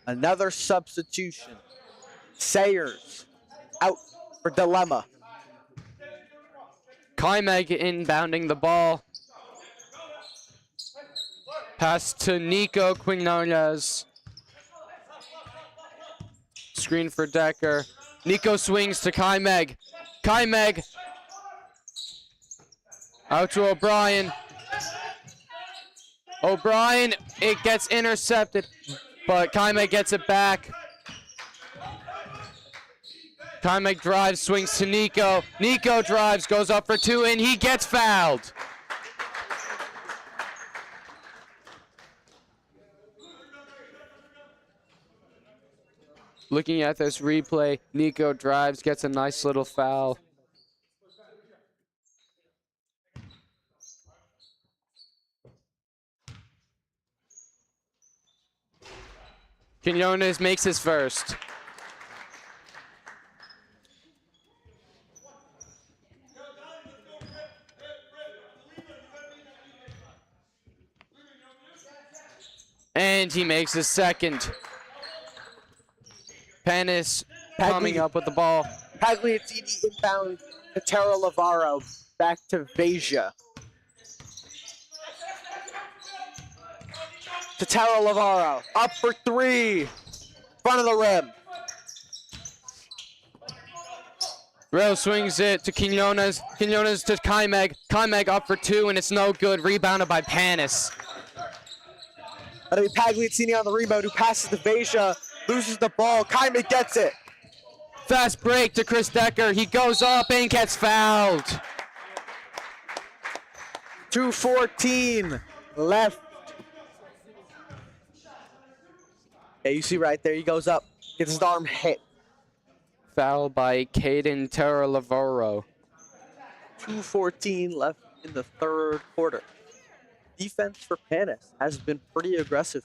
Another substitution. Sayers out for Dilemma. Kaimig inbounding the ball. Pass to Nico Quinones. Screen for Decker. Nico swings to Kaimig. Kaimig out to O'Brien. O'Brien, it gets intercepted, but Kaimig gets it back. Kaimig drives, swings to Nico. Nico drives, goes up for 2, and he gets fouled. Looking at this replay, Nico drives, gets a nice little foul. Quinones makes his first. And he makes his second. Panis coming up with the ball. Pagliattini inbound to Tara Lavaro. Back to Veja. To Tara Lavaro. Up for three. Front of the rim. Rail swings it to Quinones. Quinones to Kaimeg. Kaimeg up for two, and it's no good. Rebounded by Panis. That'll be Pagliattini on the rebound, who passes to Veja. Loses the ball. Kaimeg gets it. Fast break to Chris Decker. He goes up and gets fouled. 2:14 left. Yeah, you see right there, he goes up, gets his arm hit. Foul by Caden Terralavoro. 2:14 left in the third quarter. Defense for Panis has been pretty aggressive.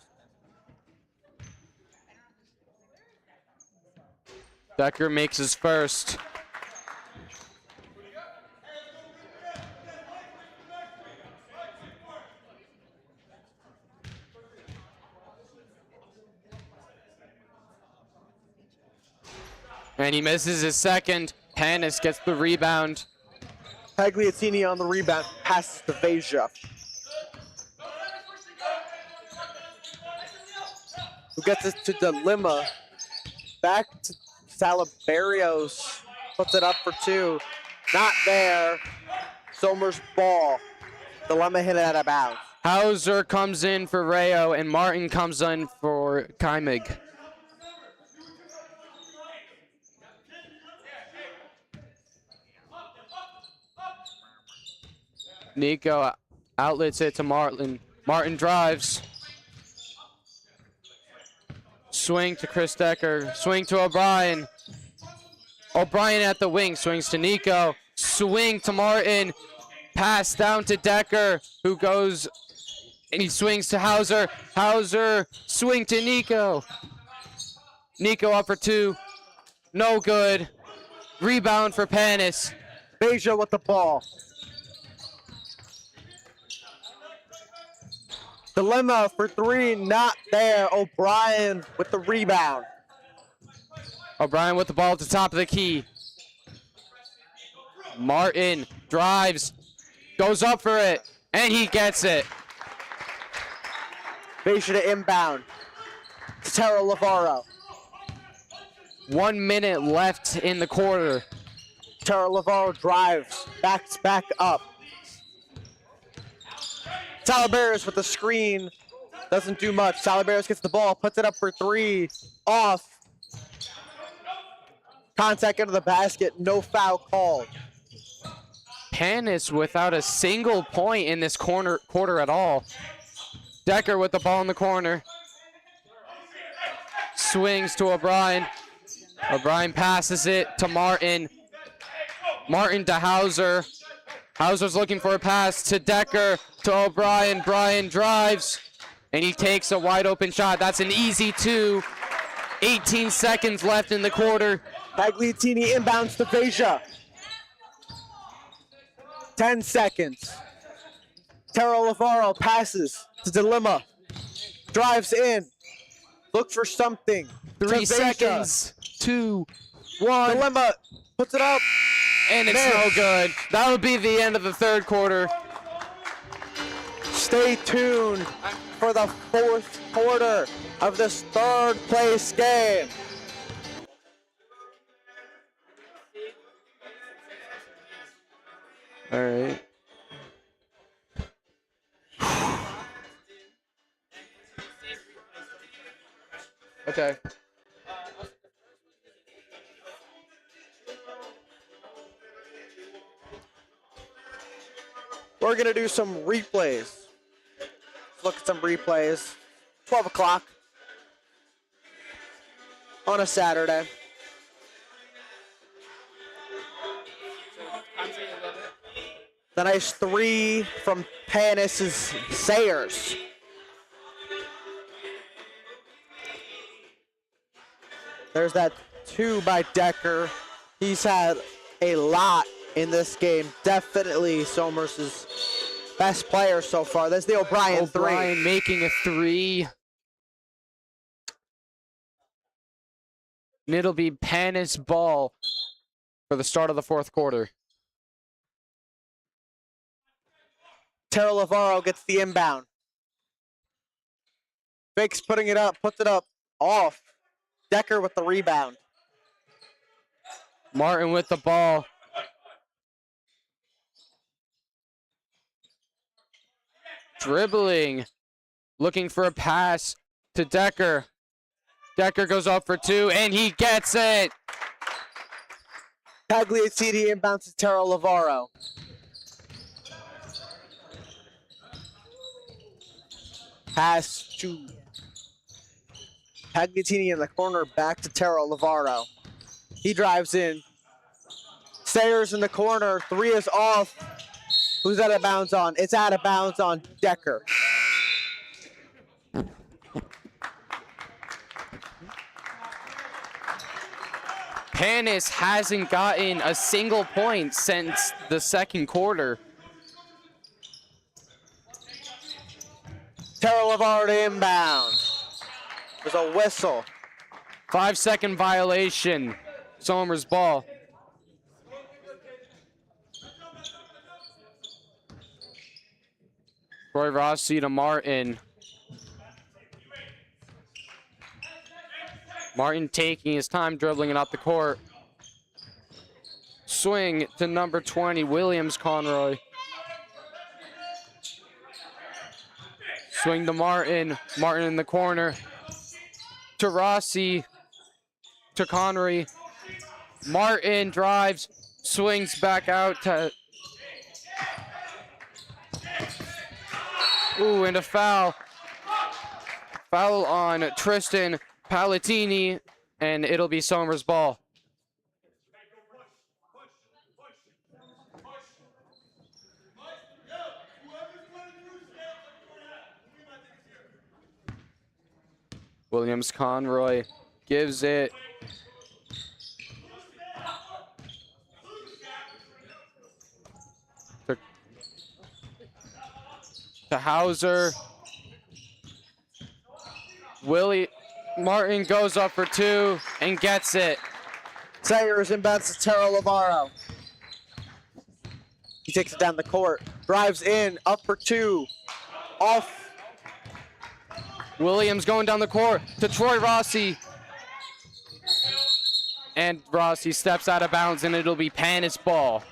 Decker makes his first. And he misses his second. Panis gets the rebound. Pagliattini on the rebound, passes to Veja. Who gets it to Dilemma. Back to Salabarios. Puts it up for two. Not there. Somers ball. Dilemma hit it out of bounds. Hauser comes in for Rayo, and Martin comes in for Kaimig. Nico outlets it to Martin. Martin drives. Swing to Chris Decker. Swing to O'Brien. O'Brien at the wing. Swings to Nico. Swing to Martin. Pass down to Decker, who goes and he swings to Hauser. Hauser swing to Nico. Nico up for two. No good. Rebound for Panis. Veja with the ball. Dilemma for three, not there. O'Brien with the rebound. O'Brien with the ball at the top of the key. Martin drives, goes up for it, and he gets it. Veja to inbound. Tara Lavaro. 1 minute left in the quarter. Tara Lavaro drives, backs back up. Salabarios with the screen, doesn't do much. Salabarios gets the ball, puts it up for three, off. Contact under the basket, no foul called. Panis without a single point in this quarter at all. Decker with the ball in the corner. Swings to O'Brien. O'Brien passes it to Martin. Martin to Hauser. Hauser's looking for a pass to Decker, to O'Brien. Bryan drives, and he takes a wide open shot. That's an easy two. 18 seconds left in the quarter. Pagliattini inbounds to Veja. 10 seconds. Tara Lavaro passes to Dilemma. Drives in. Look for something. 3 seconds. 2, 1. Dilemma puts it up. And it's no good. That'll be the end of the third quarter. Stay tuned for the fourth quarter of this third place game. All right. Okay. We're going to do some replays. Let's look at some replays. 12 o'clock on a Saturday. The nice three from Panis' Sayers. There's that two by Decker. He's had a lot in this game. Definitely Somers' best player so far. There's the O'Brien three. O'Brien making a three. And it'll be Panis ball for the start of the fourth quarter. Terrell Lavarro gets the inbound. Fakes putting it up, puts it up, off. Decker with the rebound. Martin with the ball. Dribbling. Looking for a pass to Decker. Decker goes up for two, and he gets it. Pagliacini inbounds to Terrell Lavarro. Pass to Pagliacini in the corner, back to Terrell Lavarro. He drives in. Sayers in the corner, three is off. Who's out of bounds on? It's out of bounds on Decker. Panis hasn't gotten a single point since the second quarter. Terrell Lavarro to inbound. There's a whistle. 5-second violation. Somers ball. Troy Rossi to Martin. Martin taking his time dribbling it up the court. Swing to number 20, Williams Conroy. Swing to Martin. Martin in the corner. To Rossi. To Connery. Martin drives. Swings back out to... Ooh, and a foul. Foul on Tristan Palatini, and it'll be Somers ball. Williams Conroy gives it. To Hauser. Martin goes up for two and gets it. Sayers inbounds to Terrell Lavarro. He takes it down the court. Drives in, up for two. Off. Williams going down the court to Troy Rossi. And Rossi steps out of bounds, and it'll be Panis ball.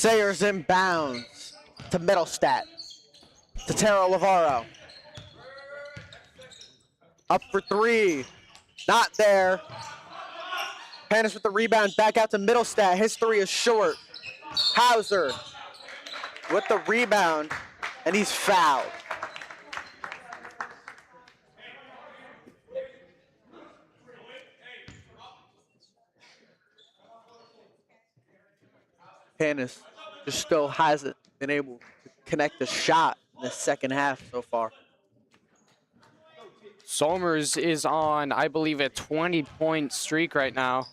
Sayers inbounds to Middlestat. To Terrell Lavarro. Up for three. Not there. Panis with the rebound, back out to Middlestat. His three is short. Hauser with the rebound, and he's fouled. Panis just still hasn't been able to connect a shot in the second half so far. Somers is on, I believe, a 20-point streak right now.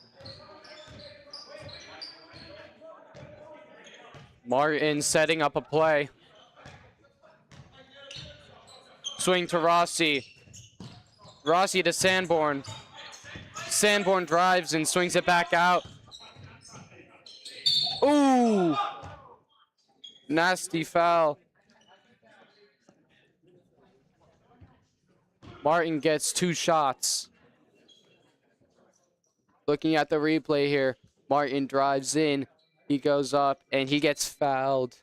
Martin setting up a play. Swing to Rossi. Rossi to Sanborn. Sanborn drives and swings it back out. Ooh! Nasty foul. Martin gets two shots. Looking at the replay here, Martin drives in. He goes up and he gets fouled.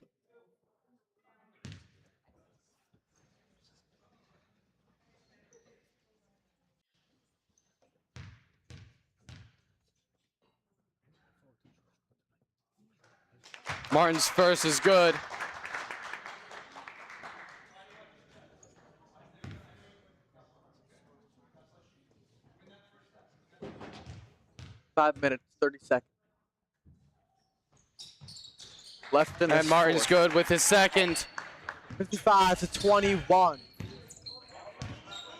Martin's first is good. Five minutes, 30 seconds. Left in the And Martin's good with his second. 55-21.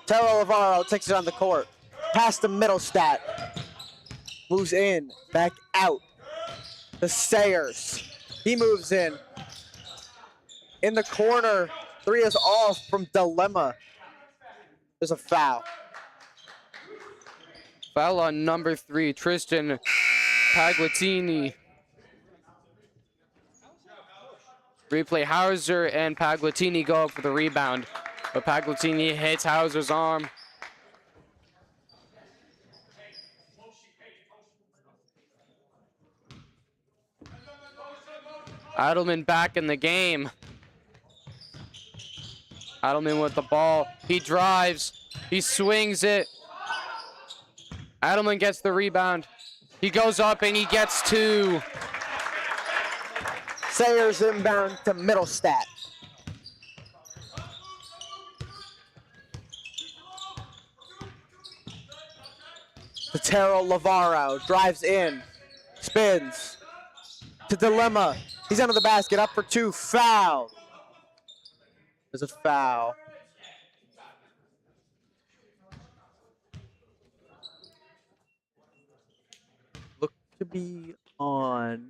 Terrell Lavarro takes it on the court. Pass to Middlestat. Moves in, back out. To Sayers. He moves in. In the corner, 3 is off from Dilemma. There's a foul. Foul on number 3, Tristan Paglatini. Replay, Hauser and Paglatini go up for the rebound, but Paglatini hits Hauser's arm. Adelman back in the game. Adelman with the ball. He drives. He swings it. Adelman gets the rebound. He goes up and he gets 2. Sayers inbound to Middlestat. Tero Lavaro drives in, spins to Dilemma. He's under the basket, up for 2, foul. There's a foul. Look to be on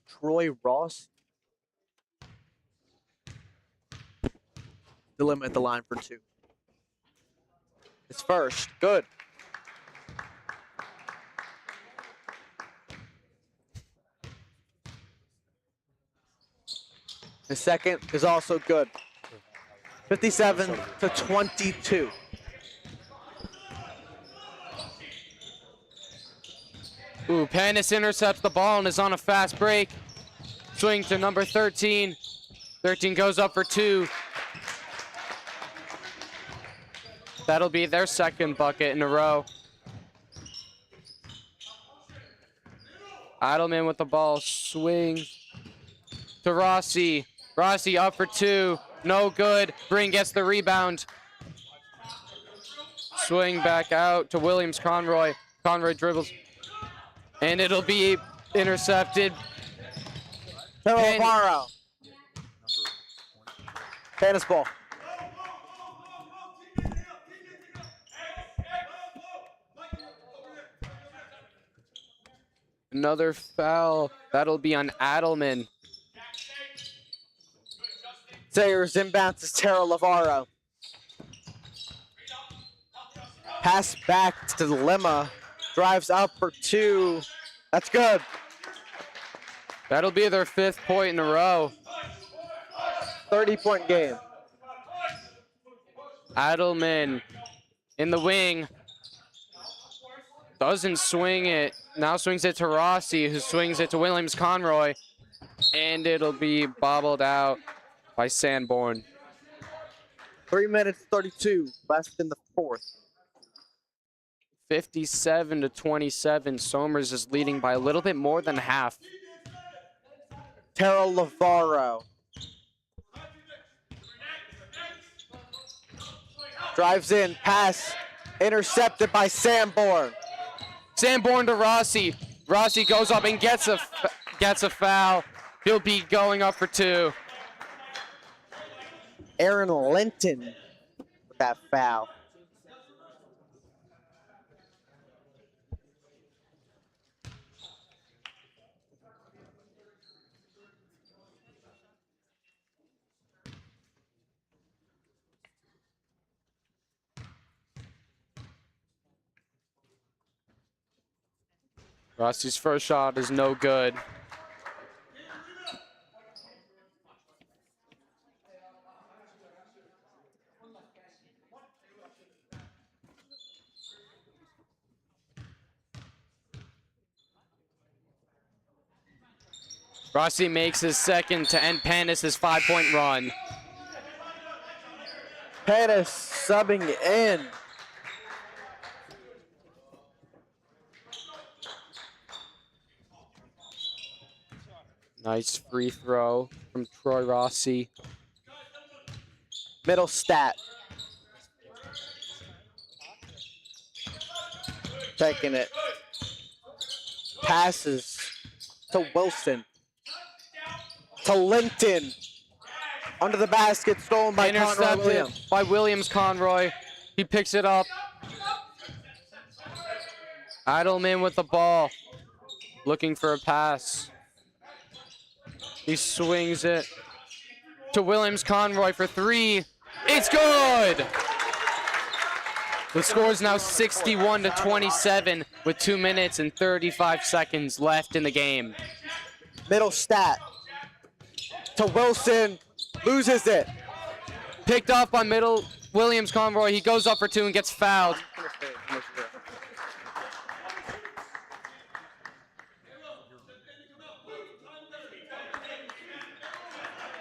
Troy Ross. Dilemma at the line for 2. It's first, good. The second is also good. 57 to 22. Ooh, Panis intercepts the ball and is on a fast break. Swing to number 13. 13 goes up for 2. That'll be their second bucket in a row. Adelman with the ball, swings to Rossi. Rossi up for 2, no good. Breen gets the rebound. Swing back out to Williams Conroy. Conroy dribbles, and it'll be intercepted. Navarro. Tennis ball. Another foul. That'll be on Adelman. Sayers inbounds to Tero Lavaro. Pass back to Dilemma. Drives up for 2. That's good. That'll be their 5th point in a row. 30-point game. Adelman in the wing. Doesn't swing it. Now swings it to Rossi, who swings it to Williams Conroy. And it'll be bobbled out by Sanborn. 3 minutes 32 left in the 4th. 57 to 27. Somers is leading by a little bit more than half. Tero Lavaro. Drives in, pass intercepted by Sanborn. Sanborn to Rossi. Rossi goes up and gets a foul. He'll be going up for 2. Aaron Linton with that foul. Rossi's first shot is no good. Rossi makes his second to end Panis' 5-point run. Panis subbing in. Nice free throw from Troy Rossi. Middlestat. Taking it. Passes to Wilson. To Linton. Under the basket, stolen by Conroy Williams. By Williams Conroy. He picks it up. Adelman with the ball. Looking for a pass. He swings it to Williams Conroy for 3. It's good! The score is now 61-27 with 2 minutes and 35 seconds left in the game. Middle stat to Wilson, loses it. Picked off by middle Williams Conroy. He goes up for 2 and gets fouled.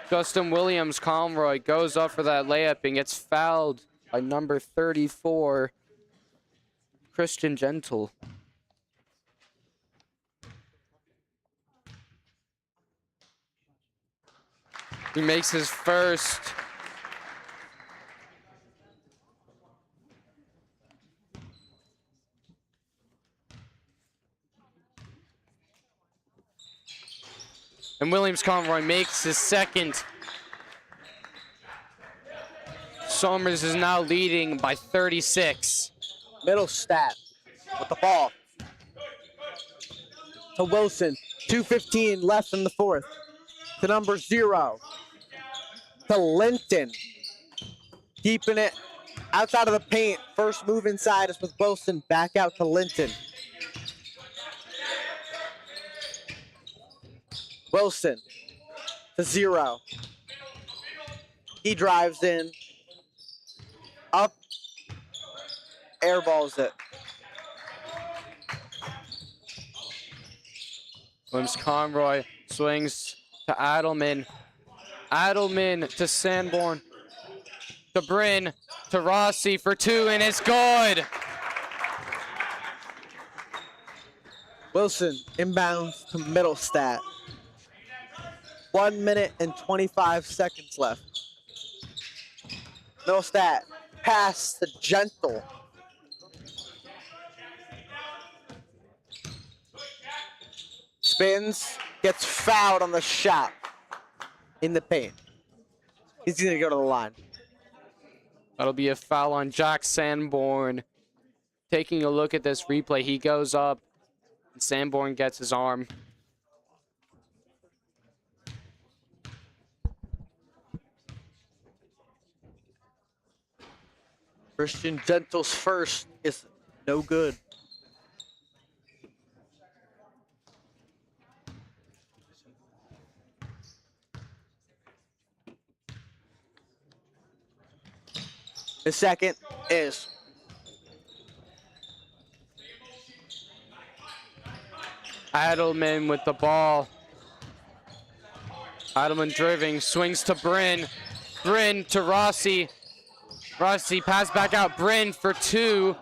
Justin Williams Conroy goes up for that layup and gets fouled by number 34, Christian Gentle. He makes his first. And Williams Conroy makes his second. Somers is now leading by 36. Middle stat with the ball to Wilson. 2:15 left in the fourth. To number 0. To Linton. Keeping it outside of the paint. First move inside is with Wilson. Back out to Linton. Wilson to 0. He drives in. Up. Airballs it. Williams Conroy swings to Adelman. Adelman to Sanborn. To Bryn. To Rossi for 2, and it's good. Wilson inbounds to middle stat. 1 minute and 25 seconds left. Middle stat. Pass to Gentle. Spins, gets fouled on the shot in the paint. He's gonna go to the line. That'll be a foul on Jack Sanborn. Taking a look at this replay, he goes up, and Sanborn gets his arm. Christian Gentle's first is no good. The second is Adelman with the ball. Adelman driving, swings to Bryn. Bryn to Rossi. Rossi pass back out. Bryn for 2.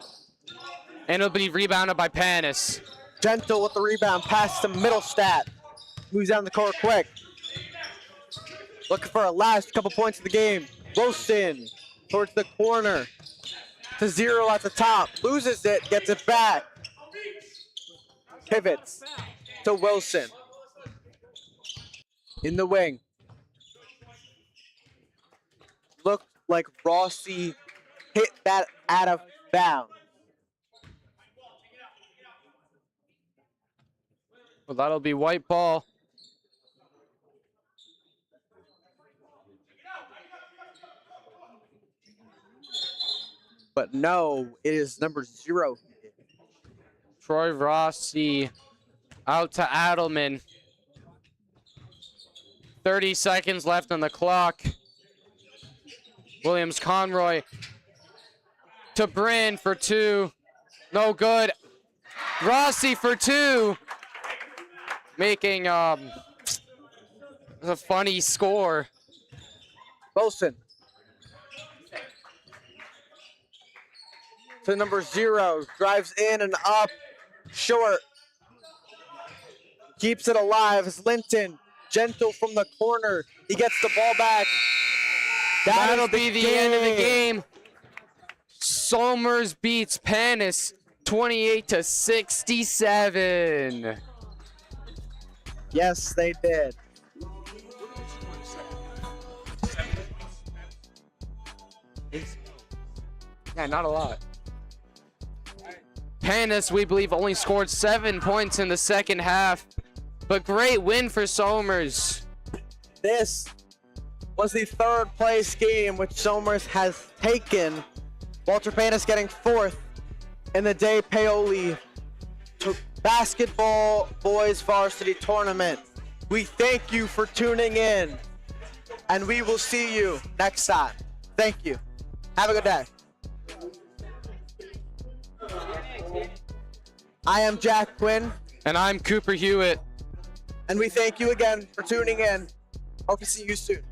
And it'll be rebounded by Panis. Gentle with the rebound, pass to middle stat. Moves down the court quick. Looking for a last couple points of the game. Wilson towards the corner. To 0 at the top. Loses it, gets it back. Pivots to Wilson. In the wing. Looked like Rossi hit that out of bounds. Well, that'll be white ball. But no, it is number 0. Troy Rossi out to Adelman. 30 seconds left on the clock. Williams Conroy to Bryn for 2. No good. Rossi for 2. Making a funny score. Wilson. To number 0. Drives in and up. Short. Keeps it alive. It's Linton. Gentle from the corner. He gets the ball back. That'll be the end of the game. Somers beats Panis 28-67. Yes, they did. Yeah, not a lot. Panis, we believe, only scored 7 points in the second half, but great win for Somers. This was the third place game which Somers has taken. Walter-Panas getting fourth in the DePaoli basketball boys varsity tournament. We thank you for tuning in, and we will see you next time. Thank you. Have a good day. I am Jack Quinn. And I'm Cooper Hewitt. And we thank you again for tuning in. Hope to see you soon.